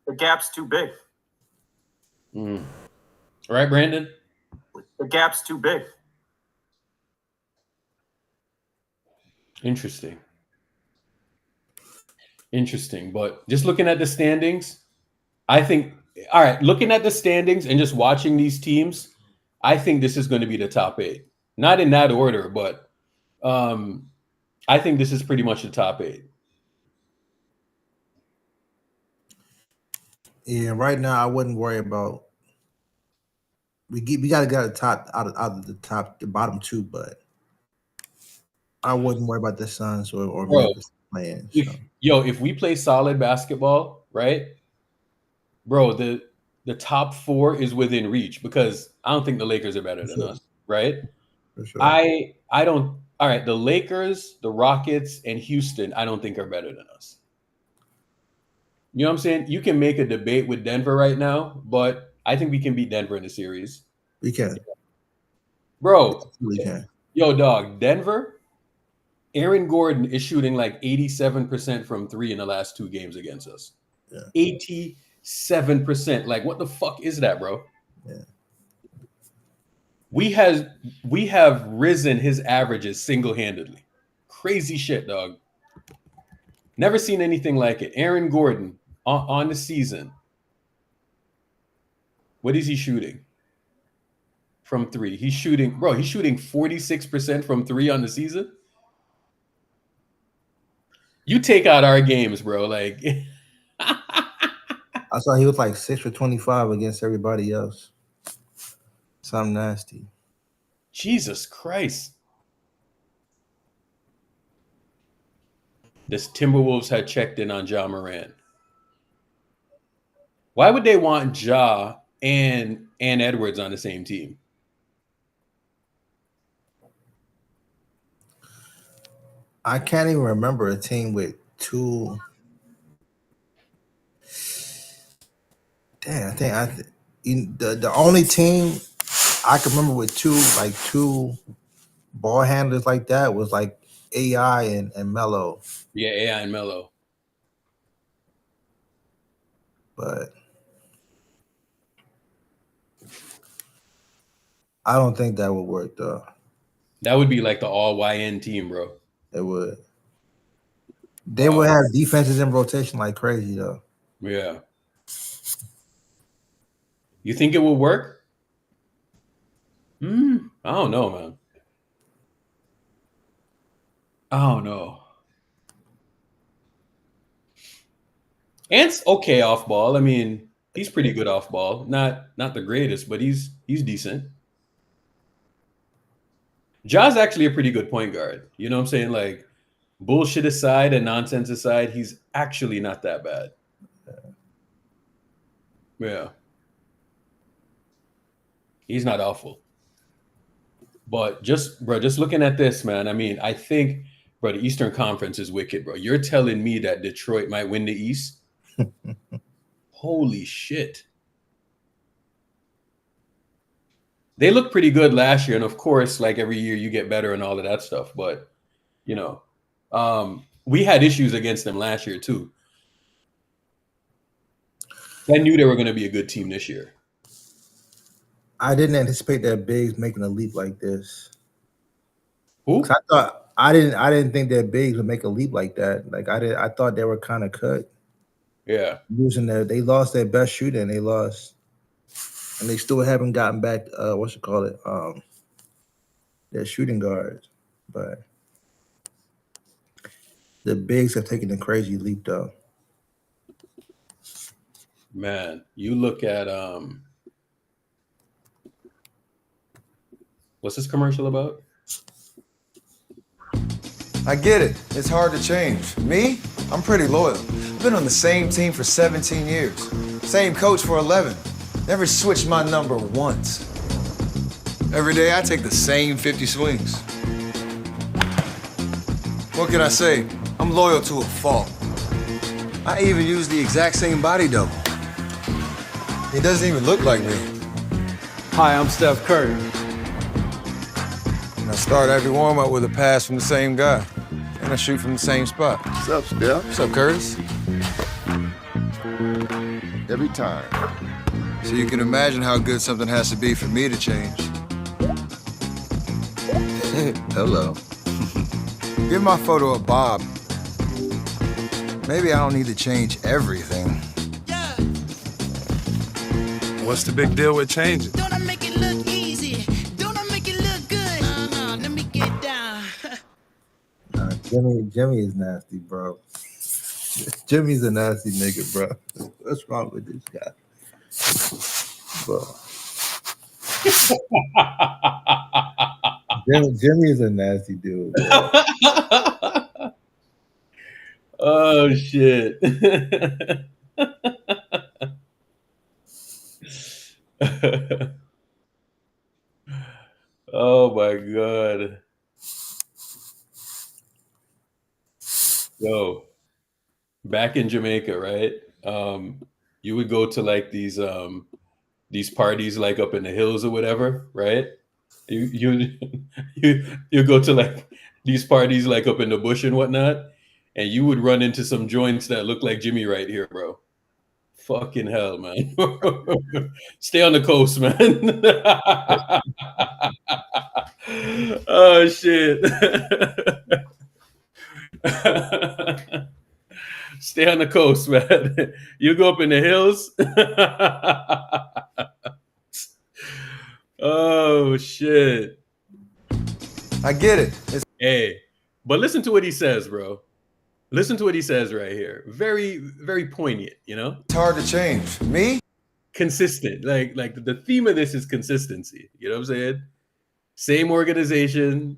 Speaker 1: The gap's too big.
Speaker 3: Right, Brandon?
Speaker 1: The gap's too big.
Speaker 3: Interesting. But just looking at the standings, I think, all right, looking at the standings and just watching these teams, I think this is going to be the top 8. Not in that order, but I think this is pretty much the top 8.
Speaker 5: Yeah, right now I wouldn't worry about. We got to get the top out of the bottom 2, but I wouldn't worry about the Suns or Memphis playing. So.
Speaker 3: If we play solid basketball, right, bro, the top 4 is within reach because I don't think the Lakers are better than us, right?
Speaker 5: For sure.
Speaker 3: I don't. All right, the Lakers, the Rockets, and Houston, I don't think are better than us. You know what I'm saying? You can make a debate with Denver right now, but I think we can beat Denver in the series.
Speaker 5: We can.
Speaker 3: Bro,
Speaker 5: we can.
Speaker 3: Yo, dog, Denver, Aaron Gordon is shooting like 87% from 3 in the last 2 games against us. Yeah. 87%. Like, what the fuck is that, bro?
Speaker 5: Yeah.
Speaker 3: We have risen his averages single-handedly. Crazy shit, dog. Never seen anything like it. Aaron Gordon on the season. What is he shooting? From 3. He's shooting 46% from 3 on the season. You take out our games, bro. Like
Speaker 5: I saw he was like 6 for 25 against everybody else. Something nasty.
Speaker 3: Jesus Christ. This Timberwolves had checked in on Ja Morant. Why would they want Ja and Edwards on the same team?
Speaker 5: I can't even remember a team with 2. Damn, the only team I can remember with 2 ball handlers like that was like AI and Melo.
Speaker 3: Yeah, AI and Melo.
Speaker 5: But I don't think that would work though.
Speaker 3: That would be like the all YN team, bro.
Speaker 5: It would. They would have defenses in rotation like crazy though.
Speaker 3: Yeah. You think it will work? I don't know, man. I don't know. Ant's okay off ball. I mean, he's pretty good off ball. Not the greatest, but he's decent. Ja's actually a pretty good point guard. You know what I'm saying? Like, bullshit aside and nonsense aside, he's actually not that bad. Yeah. He's not awful. But just looking at this, man, I mean, I think, bro, the Eastern Conference is wicked, bro. You're telling me that Detroit might win the East? Holy shit. They looked pretty good last year. And of course, like every year you get better and all of that stuff. But, you know, we had issues against them last year too. I knew they were going to be a good team this year.
Speaker 5: I didn't anticipate their bigs making a leap like this.
Speaker 3: Who?
Speaker 5: 'Cause I didn't think their bigs would make a leap like that. Like I thought they were kind of cut.
Speaker 3: Yeah.
Speaker 5: They lost their best shooter and they lost. And they still haven't gotten back their shooting guards. But the bigs have taken a crazy leap though.
Speaker 3: Man, you look at what's this commercial about?
Speaker 10: I get it. It's hard to change. Me? I'm pretty loyal. Been on the same team for 17 years. Same coach for 11. Never switched my number once. Every day I take the same 50 swings. What can I say? I'm loyal to a fault. I even use the exact same body double. He doesn't even look like me.
Speaker 11: Hi, I'm Steph Curry.
Speaker 10: And I start every warm-up with a pass from the same guy. And I shoot from the same spot.
Speaker 12: What's up, Steph?
Speaker 10: What's up, Curtis?
Speaker 12: Every time.
Speaker 10: So you can imagine how good something has to be for me to change.
Speaker 12: Hello.
Speaker 10: Give my photo a bob. Maybe I don't need to change everything.
Speaker 7: What's the big deal with changing?
Speaker 13: Don't I make it look easy? Don't I make it look good? Let me get down.
Speaker 5: Jimmy is nasty, bro. Jimmy's a nasty nigga, bro. What's wrong with this guy? Bro. Jimmy is a nasty dude. Bro.
Speaker 3: Oh shit. Oh my god. Yo, back in Jamaica, right? You would go to like these parties like up in the hills or whatever, right? You go to like these parties like up in the bush and whatnot, and you would run into some joints that look like Jimmy right here, bro. Fucking hell, man. Stay on the coast, man. Oh shit. Stay on the coast, man. You go up in the hills. Oh shit.
Speaker 10: I get it.
Speaker 3: Hey, but listen to what he says, bro. Listen to what he says right here. Very, very poignant, you know?
Speaker 10: It's hard to change. Me?
Speaker 3: Consistent. Like the theme of this is consistency. You know what I'm saying? Same organization.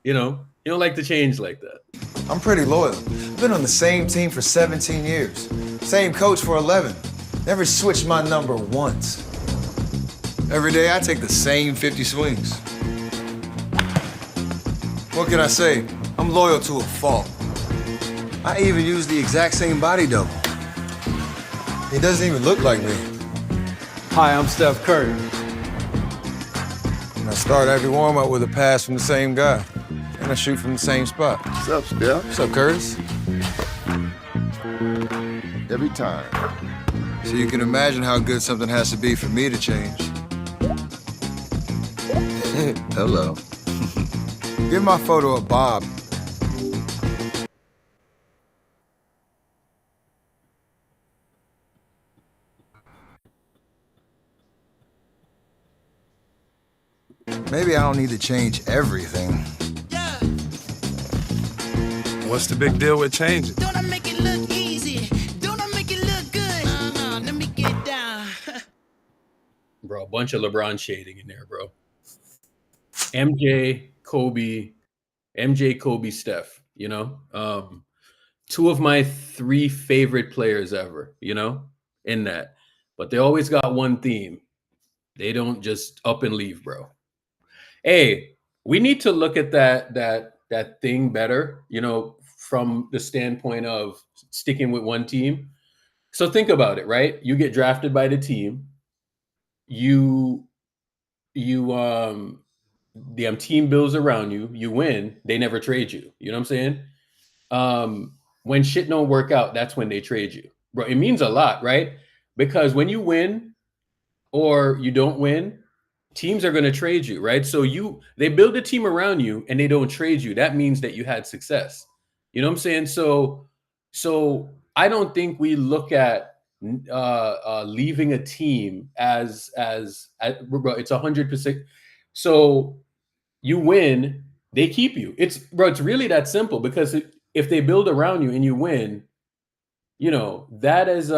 Speaker 3: You know, you don't like to change like that.
Speaker 10: I'm pretty loyal. Been on the same team for 17 years. Same coach for 11. Never switched my number once. Every day I take the same 50 swings. What can I say? I'm loyal to a fault. I even use the exact same body double. He doesn't even look like me.
Speaker 11: Hi, I'm Steph Curry.
Speaker 10: And I start every warm-up with a pass from the same guy. And I shoot from the same spot.
Speaker 12: What's up, Steph?
Speaker 10: What's up, Curtis?
Speaker 12: Every time.
Speaker 10: So you can imagine how good something has to be for me to change.
Speaker 12: Hello.
Speaker 10: Give my photo a bob. Maybe I don't need to change everything.
Speaker 7: What's the big deal with changing?
Speaker 13: Don't I make it look easy? Don't I make it look good? Let me get down.
Speaker 3: Bro, a bunch of LeBron shading in there, bro. MJ, Kobe, Steph, you know? Two of my three favorite players ever, you know, in that. but they always got one theme. They don't just up and leave, bro. Hey, we need to look at that thing better, from the standpoint of sticking with one team. So think about it, right? You get drafted by the team. You the team builds around you. You win. They never trade you. You know what I'm saying? When shit don't work out, that's when they trade you, bro. It means a lot, right? Because when you win or you don't win, teams are going to trade you, right? So they build a team around you and they don't trade you. That means that you had success. You know what I'm saying? So I don't think we look at leaving a team as bro, it's 100%. So you win, they keep you. It's really that simple, because if they build around you and you win, that is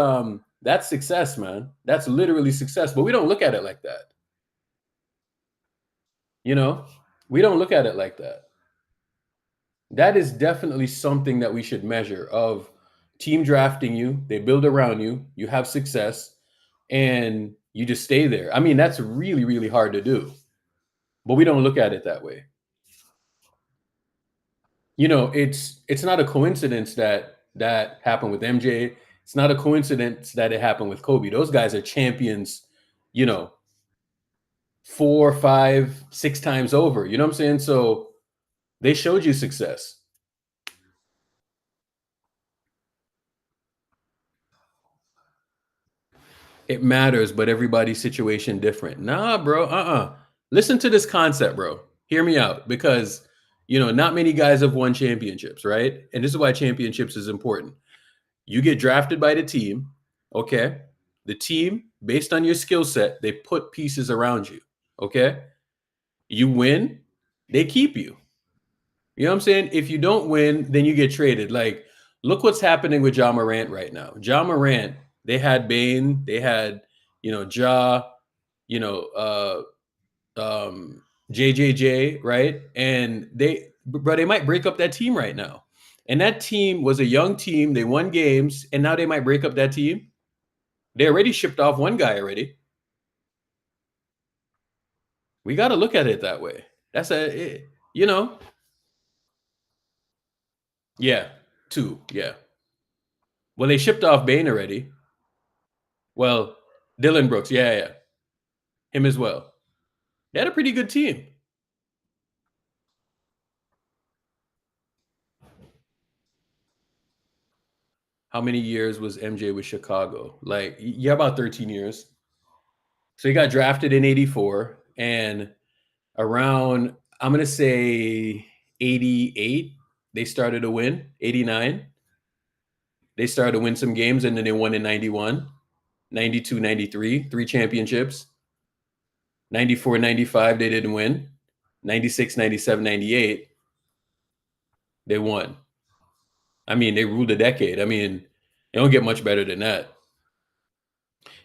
Speaker 3: that's success, man. That's literally success. But we don't look at it like that. We don't look at it like that. That is definitely something that we should measure, of team drafting you, they build around you, you have success, and you just stay there. I mean, that's really, really hard to do, but we don't look at it that way. It's not a coincidence that happened with MJ. It's not a coincidence that it happened with Kobe. Those guys are champions, 4, 5, 6 times over. You know what I'm saying? So they showed you success. It matters, but everybody's situation different. Nah, bro. Listen to this concept, bro. Hear me out, because not many guys have won championships, right? And this is why championships is important. You get drafted by the team, okay? The team, based on your skill set, they put pieces around you, okay? You win, they keep you. You know what I'm saying? If you don't win, then you get traded. Like, look what's happening with Ja Morant right now. Ja Morant, they had Bane, they had, Ja, JJJ, right? And they might break up that team right now. And that team was a young team. They won games, and now they might break up that team. They already shipped off one guy already. We got to look at it that way. That's yeah, 2, yeah. Well, they shipped off Bane already. Well, Dylan Brooks, yeah. Him as well. They had a pretty good team. How many years was MJ with Chicago? Like, yeah, about 13 years. So he got drafted in 84, and around, I'm going to say 88, they started to win. 89, they started to win some games, and then they won in 91, 92, 93, 3 championships. 94, 95, they didn't win. 96, 97, 98, they won. I mean, they ruled a decade. I mean, they don't get much better than that.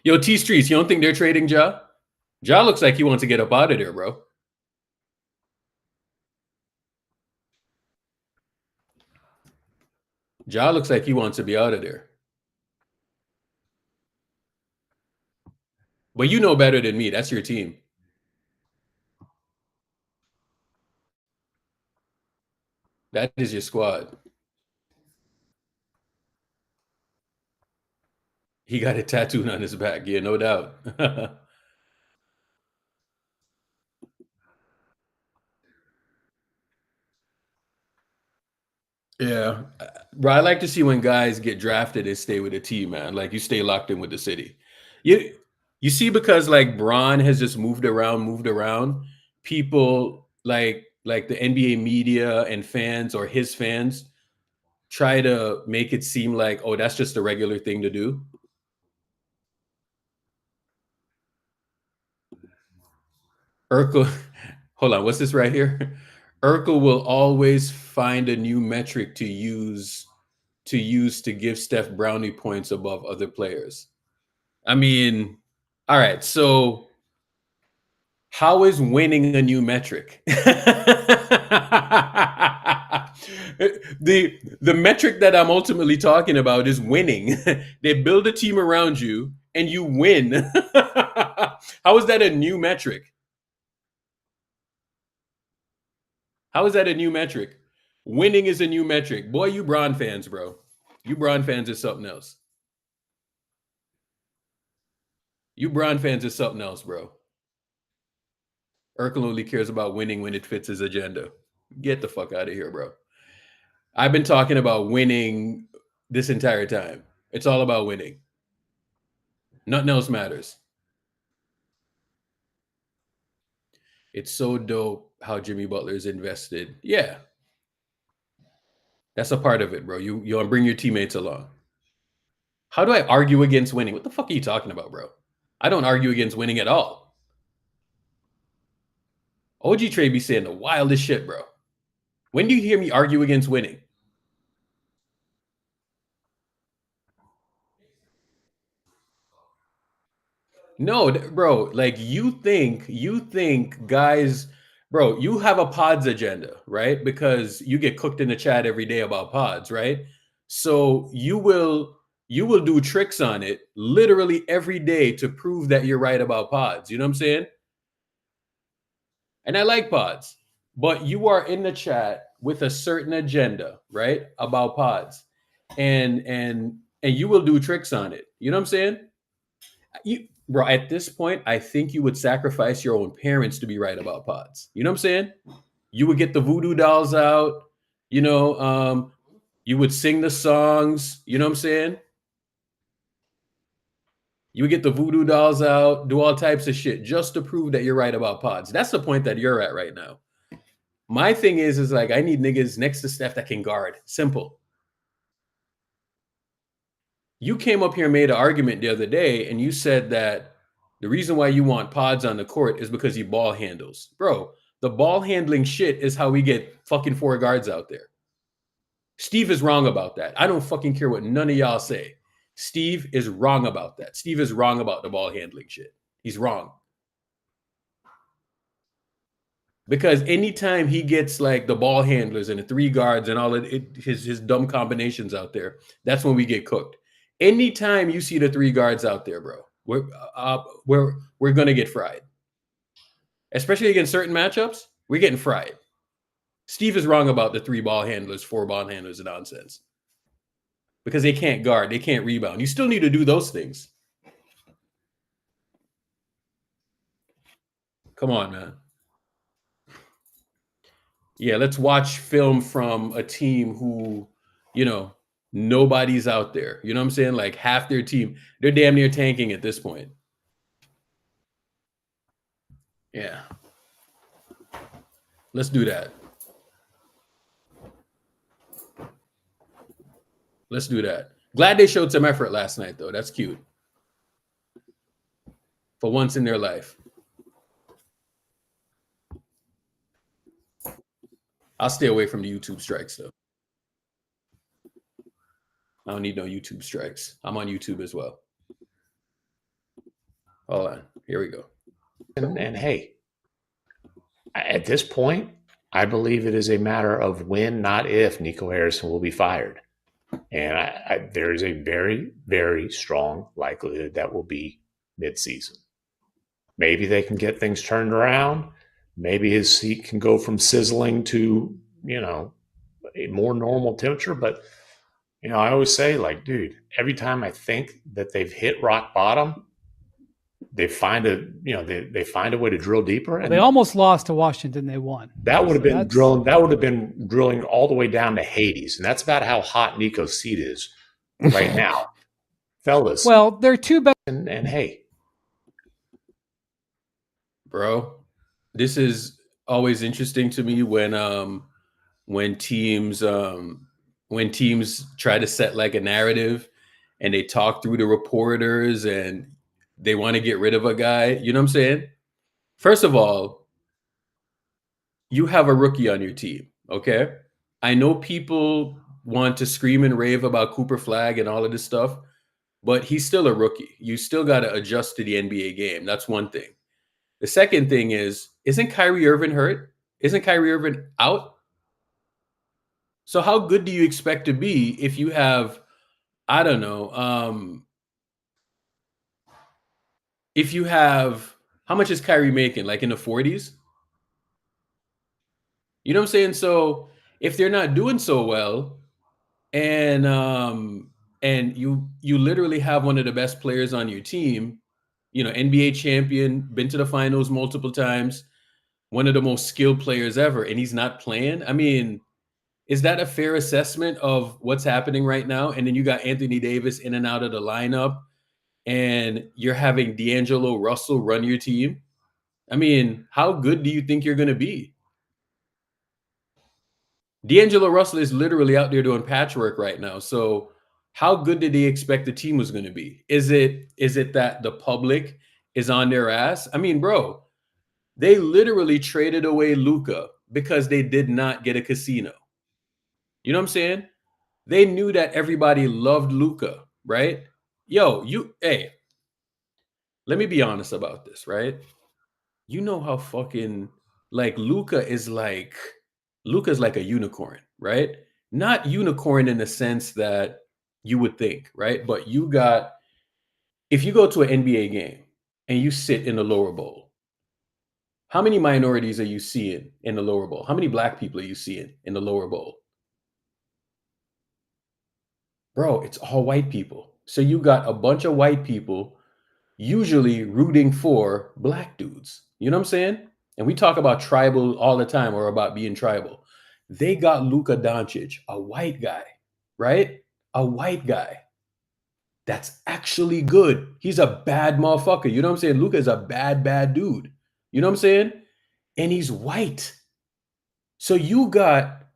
Speaker 3: Yo, T Streets, you don't think they're trading Ja? Ja looks like he wants to get up out of there, bro. Ja looks like he wants to be out of there. But you know better than me. That's your team. That is your squad. He got it tattooed on his back. Yeah, no doubt. Yeah. Bro, I like to see when guys get drafted and stay with a team, man. Like, you stay locked in with the city. You see, because like Bron has just moved around, people like the NBA media and fans, or his fans, try to make it seem like, oh, that's just a regular thing to do. Urkel, hold on, what's this right here? Urkel will always find a new metric to use to give Steph brownie points above other players. I mean, all right, so how is winning a new metric? The metric that I'm ultimately talking about is winning. They build a team around you, and you win. How is that a new metric? How is that a new metric? Winning is a new metric. Boy, you Bron fans, bro. You Bron fans is something else. You Bron fans is something else, bro. Urkel only cares about winning when it fits his agenda. Get the fuck out of here, bro. I've been talking about winning this entire time. It's all about winning. Nothing else matters. It's so dope how Jimmy Butler's invested. Yeah. That's a part of it, bro. You want to bring your teammates along. How do I argue against winning? What the fuck are you talking about, bro? I don't argue against winning at all. OG Trey be saying the wildest shit, bro. When do you hear me argue against winning? No, bro, like you think guys, bro, you have a pods agenda, right? Because you get cooked in the chat every day about pods, right? So you will do tricks on it literally every day to prove that you're right about pods. You know what I'm saying? And I like pods, but you are in the chat with a certain agenda, right? About pods. And you will do tricks on it. You know what I'm saying? Bro, at this point, I think you would sacrifice your own parents to be right about pods. You know what I'm saying? You would get the voodoo dolls out, you know, you would sing the songs, you know what I'm saying? You would get the voodoo dolls out, do all types of shit just to prove that you're right about pods. That's the point that you're at right now. My thing is like, I need niggas next to Steph that can guard. Simple. You came up here and made an argument the other day, and you said that the reason why you want pods on the court is because he ball handles. Bro, the ball handling shit is how we get fucking 4 guards out there. Steve is wrong about that. I don't fucking care what none of y'all say. Steve is wrong about that. Steve is wrong about the ball handling shit. He's wrong. Because anytime he gets like the ball handlers and the 3 guards and all of his dumb combinations out there, that's when we get cooked. Anytime you see the 3 guards out there, bro, we're gonna get fried. Especially against certain matchups, we're getting fried. Steve is wrong about the 3 ball handlers, 4 ball handlers, and nonsense. Because they can't guard, they can't rebound. You still need to do those things. Come on, man. Yeah, let's watch film from a team who, you know, nobody's out there. You know what I'm saying? Like half their team, they're damn near tanking at this point. Yeah. Let's do that. Let's do that. Glad they showed some effort last night, though. That's cute. For once in their life. I'll stay away from the YouTube strikes, though. I don't need no YouTube strikes. I'm on YouTube as well. Hold on. Here we go.
Speaker 14: And hey, at this point, I believe it is a matter of when, not if, Nico Harrison will be fired. And there is a very, very strong likelihood that will be midseason. Maybe they can get things turned around. Maybe his seat can go from sizzling to, you know, a more normal temperature. But, you know, I always say, like, dude, every time I think that they've hit rock bottom, they find a way to drill deeper. And
Speaker 15: they almost lost to Washington. They won.
Speaker 14: That would have been drilling. That would have been drilling all the way down to Hades, and that's about how hot Nico's seat is right now, fellas.
Speaker 15: Well, they're too bad.
Speaker 14: And hey,
Speaker 3: bro, this is always interesting to me when teams try to set like a narrative and they talk through the reporters and they want to get rid of a guy. You know what I'm saying? First of all, you have a rookie on your team, okay? I know people want to scream and rave about Cooper Flagg and all of this stuff, but he's still a rookie. You still got to adjust to the NBA game. That's one thing. The second thing is, isn't Kyrie Irving hurt? Isn't Kyrie Irving out? So how good do you expect to be if you have, I don't know, if you have, how much is Kyrie making? Like in the 40s? You know what I'm saying? So if they're not doing so well, and you literally have one of the best players on your team, you know, NBA champion, been to the finals multiple times, one of the most skilled players ever, and he's not playing. I mean, is that a fair assessment of what's happening right now? And then you got Anthony Davis in and out of the lineup, and you're having D'Angelo Russell run your team. I mean, how good do you think you're going to be? D'Angelo Russell is literally out there doing patchwork right now. So how good did they expect the team was going to be? Is it that the public is on their ass? I mean, bro, they literally traded away Luka because they did not get a casino. You know what I'm saying? They knew that everybody loved Luka, right? Yo, hey, let me be honest about this, right? You know how fucking like Luka's like a unicorn, right? Not unicorn in the sense that you would think, right? But if you go to an NBA game and you sit in the lower bowl, how many minorities are you seeing in the lower bowl? How many black people are you seeing in the lower bowl? Bro, it's all white people. So you got a bunch of white people usually rooting for black dudes. You know what I'm saying? And we talk about tribal all the time, or about being tribal. They got Luka Doncic, a white guy, right? A white guy that's actually good. He's a bad motherfucker. You know what I'm saying? Luka is a bad dude. You know what I'm saying? And he's white. So you got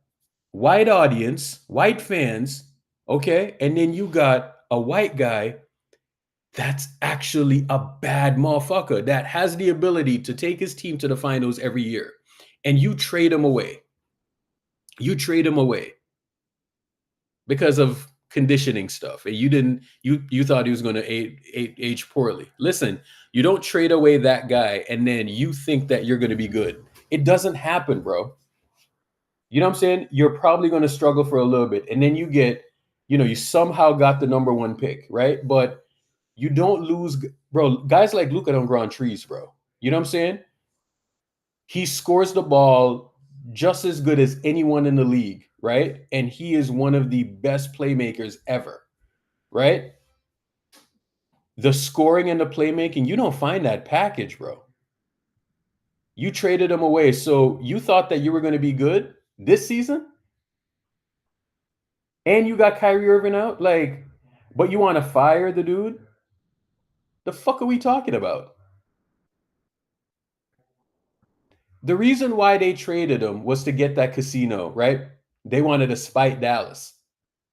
Speaker 3: white audience, white fans, okay? And then you got a white guy that's actually a bad motherfucker that has the ability to take his team to the finals every year. And you trade him away. You trade him away because of conditioning stuff. And you thought he was going to age poorly. Listen, you don't trade away that guy and then you think that you're going to be good. It doesn't happen, bro. You know what I'm saying? You're probably going to struggle for a little bit. And then you somehow got the number one pick, right? But you don't lose, bro. Guys like Luka don't grow on trees, bro. You know what I'm saying? He scores the ball just as good as anyone in the league, right? And he is one of the best playmakers ever, right? The scoring and the playmaking, you don't find that package, bro. You traded him away. So you thought that you were going to be good this season? And you got Kyrie Irving out? But you want to fire the dude? The fuck are we talking about? The reason why they traded him was to get that casino, right? They wanted to spite Dallas.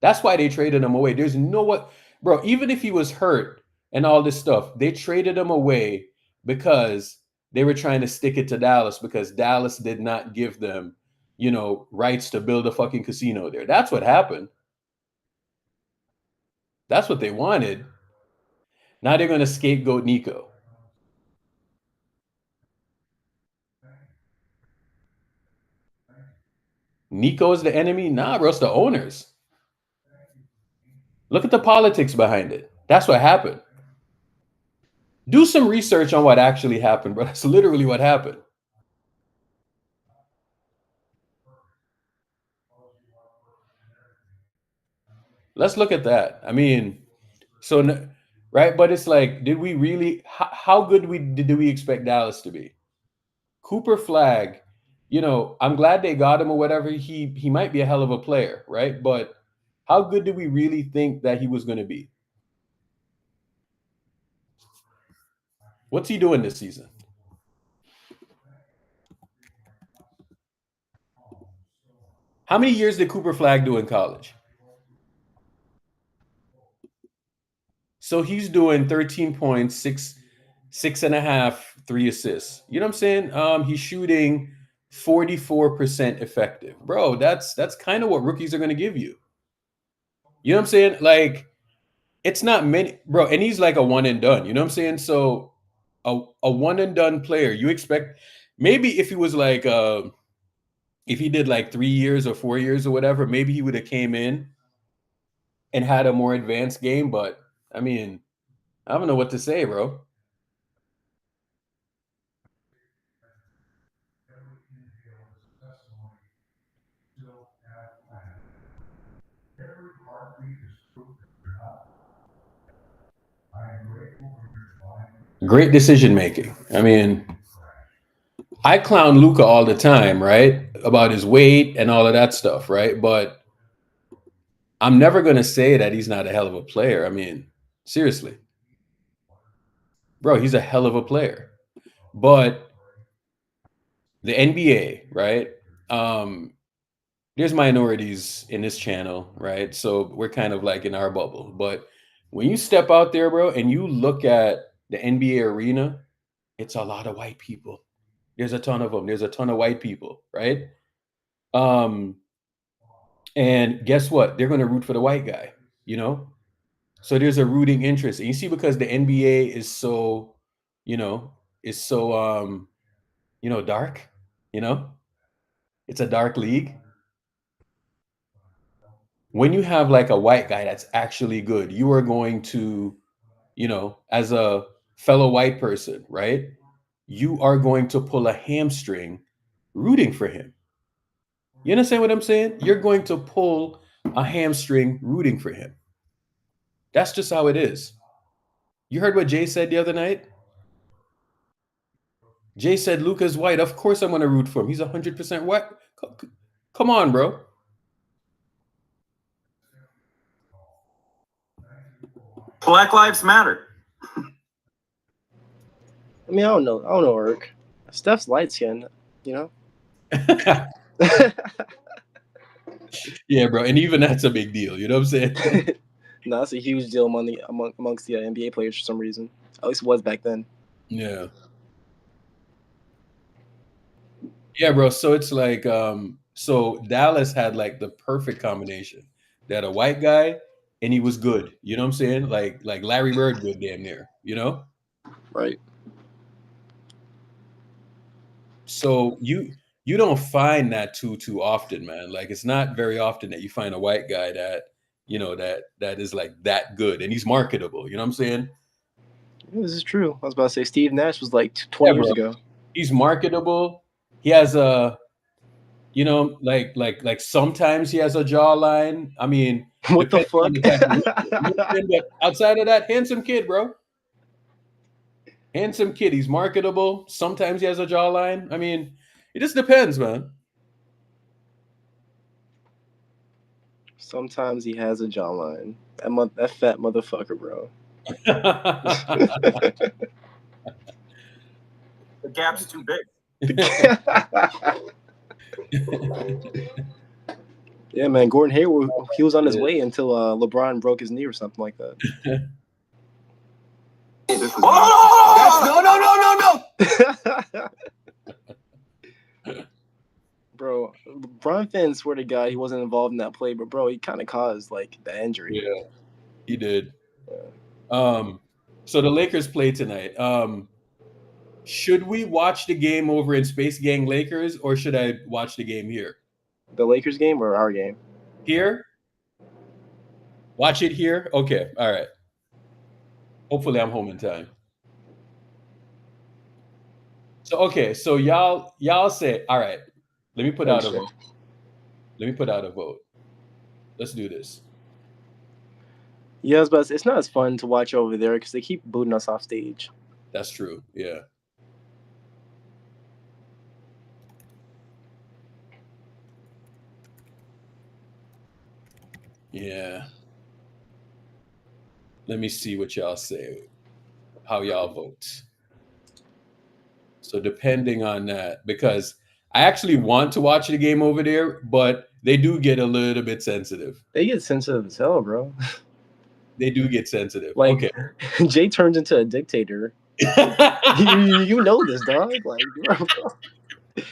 Speaker 3: That's why they traded him away. There's no what, bro, even if he was hurt and all this stuff, they traded him away because they were trying to stick it to Dallas because Dallas did not give them, rights to build a fucking casino there. That's what happened. That's what they wanted. Now they're going to scapegoat Nico. Nico is the enemy? Nah, bro, it's the owners. Look at the politics behind it. That's what happened. Do some research on what actually happened, bro. That's literally what happened. Let's look at that. I mean, right? But it's like, did we really? How good did we expect Dallas to be? Cooper Flag, I'm glad they got him or whatever. He might be a hell of a player, right? But how good did we really think that he was going to be? What's he doing this season? How many years did Cooper Flag do in college? So he's doing 13 points, six and a half, 3 assists. You know what I'm saying? He's shooting 44% effective. Bro, that's kind of what rookies are going to give you. You know what I'm saying? Like, it's not many, bro, and he's like a one and done. You know what I'm saying? So a one and done player, you expect maybe if he was like if he did like 3 years or 4 years or whatever, maybe he would have came in and had a more advanced game. But I mean, I don't know what to say, bro. Great decision making. I mean, I clown Luca all the time, right? About his weight and all of that stuff, right? But I'm never going to say that he's not a hell of a player. I mean, seriously. Bro, he's a hell of a player. But the NBA, right? There's minorities in this channel, right? So we're kind of like in our bubble. But when you step out there, bro, and you look at the NBA arena, it's a lot of white people. There's a ton of them. There's a ton of white people, right? And guess what? They're going to root for the white guy, you know? So there's a rooting interest. And you see, because the NBA is so, dark, it's a dark league. When you have like a white guy that's actually good, you are going to, as a fellow white person, right? You are going to pull a hamstring rooting for him. You understand what I'm saying? You're going to pull a hamstring rooting for him. That's just how it is. You heard what Jay said the other night? Jay said, Luka's white. Of course I'm going to root for him. He's 100% white. Come on, bro.
Speaker 1: Black Lives Matter.
Speaker 16: I mean, I don't know, Eric. Steph's light skinned,
Speaker 3: Yeah, bro. And even that's a big deal. You know what I'm saying?
Speaker 16: No, that's a huge deal amongst the NBA players for some reason. At least it was back then.
Speaker 3: Yeah. Yeah, bro. So it's like, so Dallas had like the perfect combination. They had a white guy and he was good. You know what I'm saying? Like Larry Bird good damn near,
Speaker 16: Right.
Speaker 3: So you don't find that too often, man. Like, it's not very often that you find a white guy that, that is like that good and he's marketable. You know what I'm saying?
Speaker 16: Yeah, this is true. I was about to say Steve Nash was like 20 years ago.
Speaker 3: He's marketable. He has a, like sometimes he has a jawline. I mean,
Speaker 16: what the fuck?
Speaker 3: But outside of that, handsome kid, bro. Handsome kid. He's marketable. Sometimes he has a jawline. I mean, it just depends, man.
Speaker 16: Sometimes he has a jawline. That fat motherfucker, bro.
Speaker 1: The gap's too big.
Speaker 16: Yeah, man. Gordon Hayward, he was on his way until LeBron broke his knee or something like that. No. Bro, LeBron fans swear to God he wasn't involved in that play, but bro, he kind of caused like the injury.
Speaker 3: Yeah, he did. Yeah. So the Lakers play tonight. Should we watch the game over in Space Gang Lakers, or should I watch the game here?
Speaker 16: The Lakers game or our game?
Speaker 3: Here. Watch it here. Okay. All right. Hopefully, I'm home in time. So okay. So y'all say, all right. Let me put out a vote. Let's do this.
Speaker 16: Yeah, but it's not as fun to watch over there because they keep booting us off stage.
Speaker 3: That's true. Yeah. Yeah. Let me see what y'all say. How y'all vote. So depending on that, because I actually want to watch the game over there, but they do get a little bit sensitive.
Speaker 16: They get sensitive as hell, bro.
Speaker 3: They do get sensitive.
Speaker 16: Like,
Speaker 3: okay.
Speaker 16: Jay turns into a dictator. you know this, dog. Like, bro.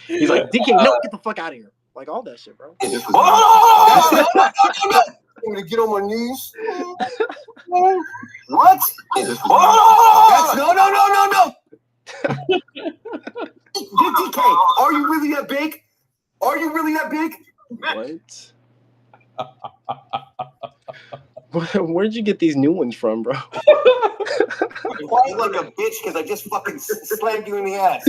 Speaker 16: He's like, DK, no, get the fuck out of here. Like, all that shit, bro.
Speaker 9: I'm gonna get on my knees. What? No. DK, are you really that big? Are you really that big?
Speaker 16: What? Where'd you get these new ones from, bro?
Speaker 9: You like a bitch because I just fucking slammed you in the ass.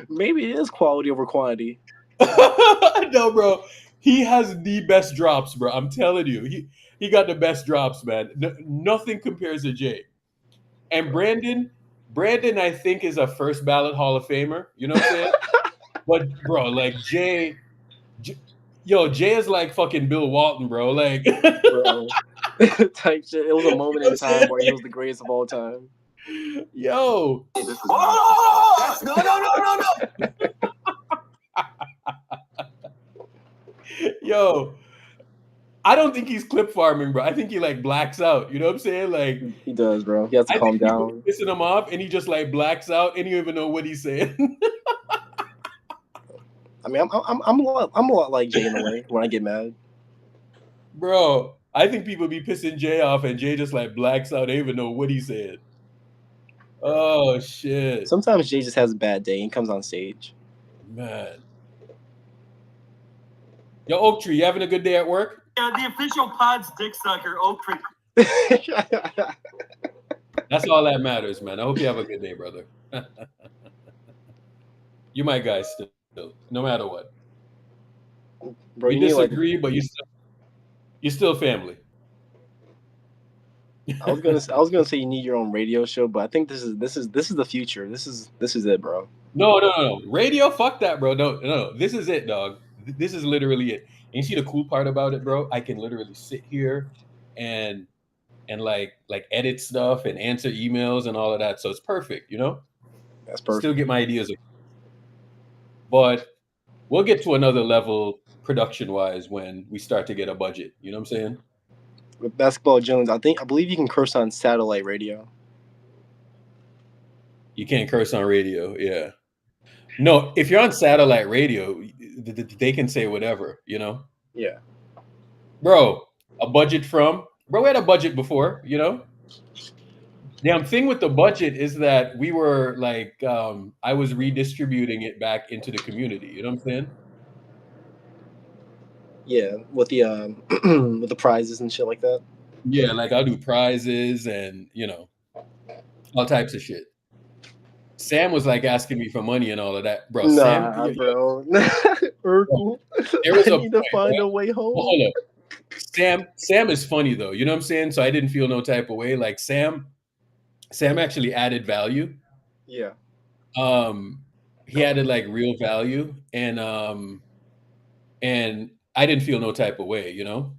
Speaker 16: Maybe it is quality over quantity.
Speaker 3: No, bro. He has the best drops, bro. I'm telling you, he got the best drops, man. Nothing compares to Jay. And Brandon, I think is a first ballot Hall of Famer. You know what I'm saying? But bro, like Jay, Jay is like fucking Bill Walton, bro. Like,
Speaker 16: bro. Type shit. It was a moment in time where he was the greatest of all time.
Speaker 3: Yo.
Speaker 9: Oh, no.
Speaker 3: Yo, I don't think he's clip farming, bro. I think he like blacks out. You know what I'm saying? Like
Speaker 16: he does, bro. He has to calm down.
Speaker 3: Pissing him off, and he just like blacks out, and you don't even know what he's saying.
Speaker 16: I mean, I'm a lot like Jay in a way when I get mad.
Speaker 3: Bro, I think people be pissing Jay off, and Jay just like blacks out. They don't even know what he said. Oh shit!
Speaker 16: Sometimes Jay just has a bad day and comes on stage.
Speaker 3: Man. Yo, Oak Tree, you having a good day at work?
Speaker 1: Yeah, the official Pods dick sucker, Oak Tree.
Speaker 3: That's all that matters, man. I hope you have a good day, brother. You my guy still, no matter what.
Speaker 16: Bro,
Speaker 3: we disagree, but you're still family.
Speaker 16: I was gonna say you need your own radio show, but I think this is the future. This is it, bro.
Speaker 3: No. Radio, fuck that, bro. No. This is it, dog. This is literally it. And you see the cool part about it, bro? I can literally sit here and like edit stuff and answer emails and all of that. So it's perfect, you know?
Speaker 16: That's perfect.
Speaker 3: Still get my ideas. But we'll get to another level production-wise when we start to get a budget. You know what I'm saying?
Speaker 16: With Basketball Jones, I believe you can curse on satellite radio.
Speaker 3: You can't curse on radio, yeah. No, if you're on satellite radio, they can say whatever, you know?
Speaker 16: Yeah.
Speaker 3: Bro, we had a budget before, you know? Damn thing with the budget is that we were like, I was redistributing it back into the community, you know what I'm saying?
Speaker 16: Yeah, with the with the prizes and shit like that.
Speaker 3: Yeah, like I'll do prizes and, you know, all types of shit. Sam was like asking me for money and all of that, bro.
Speaker 16: Nah, bro. Urkel.
Speaker 3: There was
Speaker 16: I need to find a way home.
Speaker 3: Well, hold up. Sam is funny though. You know what I'm saying? So I didn't feel no type of way. Like Sam actually added value.
Speaker 16: Yeah.
Speaker 3: He added like real value, and I didn't feel no type of way. You know.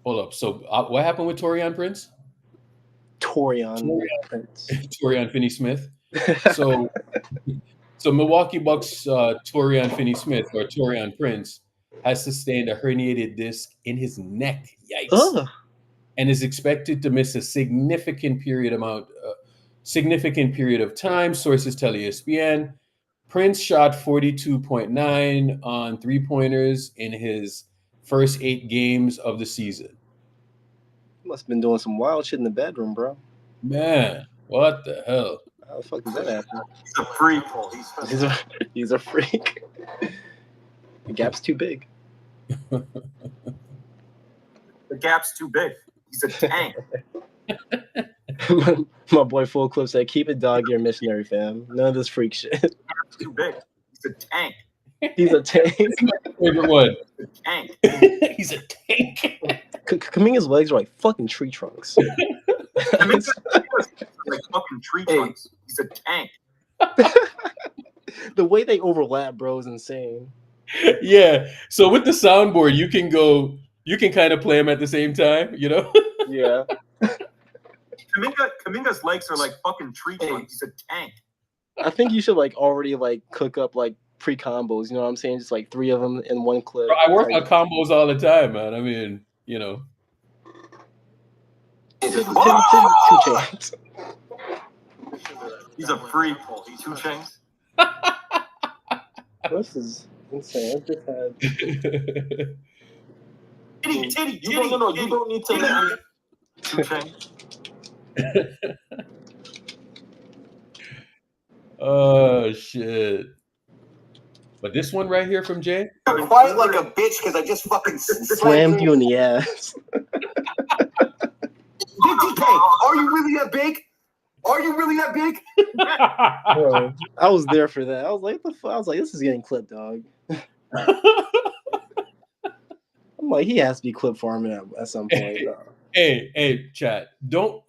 Speaker 3: Hold up. So what happened with Taurean Prince?
Speaker 16: Taurean Prince.
Speaker 3: Taurean Finney-Smith. So Milwaukee Bucks Taurean Finney-Smith or Taurean Prince has sustained a herniated disc in his neck. Yikes!
Speaker 16: Ugh.
Speaker 3: And is expected to miss a significant period of time. Sources tell ESPN. Prince shot 42.9 on 3-pointers in his first 8 games of the season.
Speaker 16: Must have been doing some wild shit in the bedroom, bro.
Speaker 3: Man, what the hell?
Speaker 16: How the fuck is that happening?
Speaker 1: He's a freak.
Speaker 16: He's a freak. The gap's too big.
Speaker 1: The gap's too big. He's a tank.
Speaker 16: My boy Full Clip said, "Keep it dog ear missionary, fam. None of this freak shit."
Speaker 1: He's too big. He's a tank.
Speaker 16: He's a tank.
Speaker 3: Favorite one.
Speaker 1: He's a tank.
Speaker 3: He's a tank.
Speaker 16: Kaminga's legs are like fucking tree trunks.
Speaker 1: Kaminga's like fucking tree trunks. He's a tank.
Speaker 16: The way they overlap, bro, is insane.
Speaker 3: Yeah. So with the soundboard, you can kind of play them at the same time, you know?
Speaker 16: Yeah.
Speaker 1: Kaminga's legs are like fucking tree trunks. He's a tank.
Speaker 16: I think you should like already like cook up like pre-combos, you know what I'm saying? Just like 3 of them in one clip.
Speaker 3: Bro, I work on combos all the time, man. I mean, you know.
Speaker 16: Two chains.
Speaker 1: He's a freak. 2 chains.
Speaker 16: This is insane. I just had
Speaker 1: Titty. No. You don't need to let me. 2 chains.
Speaker 3: Oh shit. But this one right here from Jay?
Speaker 9: You're quiet like a bitch because I just fucking
Speaker 16: slammed you in the ass.
Speaker 9: DK, are you really that big? Are you really that big?
Speaker 16: Bro, I was there for that. I was like, what the fuck? I was like, this is getting clipped, dog. I'm like, he has to be clip farming at some point.
Speaker 3: Hey, chat. Don't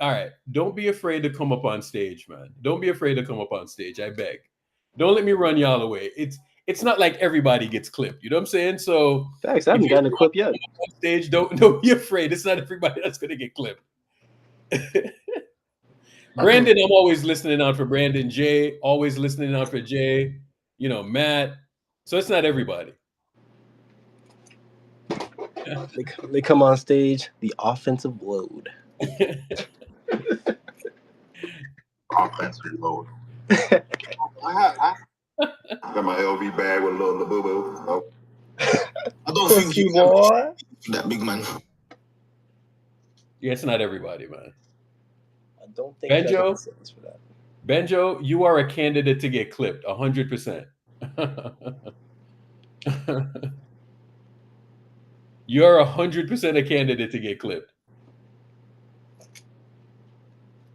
Speaker 3: be afraid to come up on stage, man. Don't be afraid to come up on stage. I beg. Don't let me run y'all away. It's not like everybody gets clipped. You know what I'm saying? So
Speaker 16: thanks. I haven't gotten a clip yet.
Speaker 3: On stage, don't be afraid. It's not everybody that's gonna get clipped. Brandon, I'm always listening out for Brandon. Jay, always listening out for Jay. You know, Matt. So it's not everybody.
Speaker 16: They come on stage, the offensive load.
Speaker 12: Offensive load. I got my LV bag with a little boo boo.
Speaker 9: I don't think
Speaker 16: you boy.
Speaker 9: That big man.
Speaker 3: Yeah, it's not everybody, man.
Speaker 16: I don't think
Speaker 3: Benjo,
Speaker 16: for that.
Speaker 3: Benjo, you are a candidate to get clipped, 100%. You're 100% a candidate to get clipped.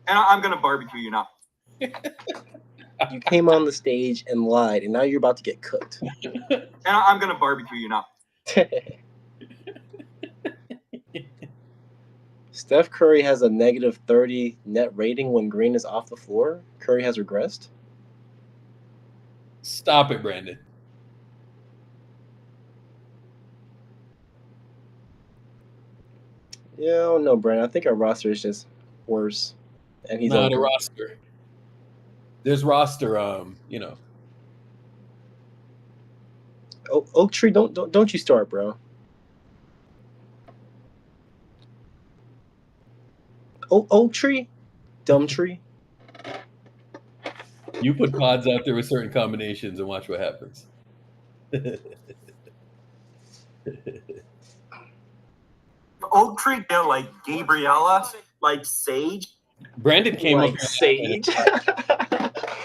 Speaker 1: And I'm gonna barbecue you now.
Speaker 16: You came on the stage and lied, and now you're about to get cooked.
Speaker 1: And I'm gonna barbecue you now.
Speaker 16: Steph Curry has a negative 30 net rating when Green is off the floor. Curry has regressed.
Speaker 3: Stop it, Brandon.
Speaker 16: Yeah, I don't know, Brandon. I think our roster is just worse. And he's
Speaker 3: not
Speaker 16: over.
Speaker 3: a roster. There's roster, you know.
Speaker 16: Oak Tree, don't you start, bro. Oak Tree, dumb tree.
Speaker 3: You put pods out there with certain combinations and watch what happens.
Speaker 1: Oak Tree get like Gabriella, like Sage.
Speaker 3: Brandon came
Speaker 16: like
Speaker 3: up
Speaker 16: Sage.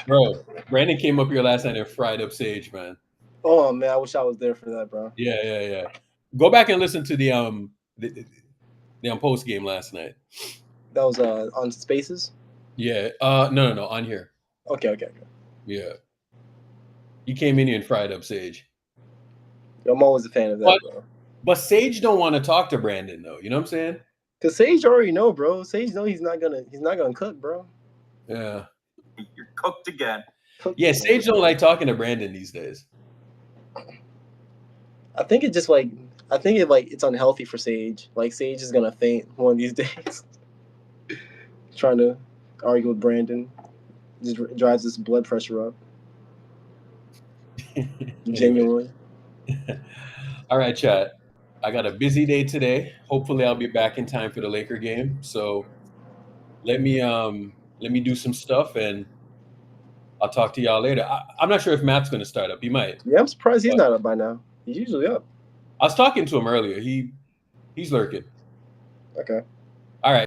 Speaker 3: Bro, Brandon came up here last night and fried up Sage, man.
Speaker 16: Oh man, I wish I was there for that, bro.
Speaker 3: Yeah. Go back and listen to the post game last night.
Speaker 16: That was on Spaces.
Speaker 3: Yeah. No, on here.
Speaker 16: Okay.
Speaker 3: Yeah. He came in here and fried up Sage.
Speaker 16: I'm always a fan of that, bro.
Speaker 3: But Sage don't want to talk to Brandon though. You know what I'm saying?
Speaker 16: Cause Sage already know, bro. Sage know he's not gonna cook, bro.
Speaker 3: Yeah.
Speaker 1: You're cooked again.
Speaker 3: Yeah, Sage don't like talking to Brandon these days.
Speaker 16: I think it just it's unhealthy for Sage. Like Sage is gonna faint one of these days. Trying to argue with Brandon just drives his blood pressure up. Genuinely.
Speaker 3: All right, chat. I got a busy day today. Hopefully, I'll be back in time for the Laker game. So let me do some stuff, and I'll talk to y'all later. I'm not sure if Matt's going to start up. He might.
Speaker 16: Yeah, I'm surprised he's not up by now. He's usually up.
Speaker 3: I was talking to him earlier. He's lurking.
Speaker 16: Okay.
Speaker 3: All right.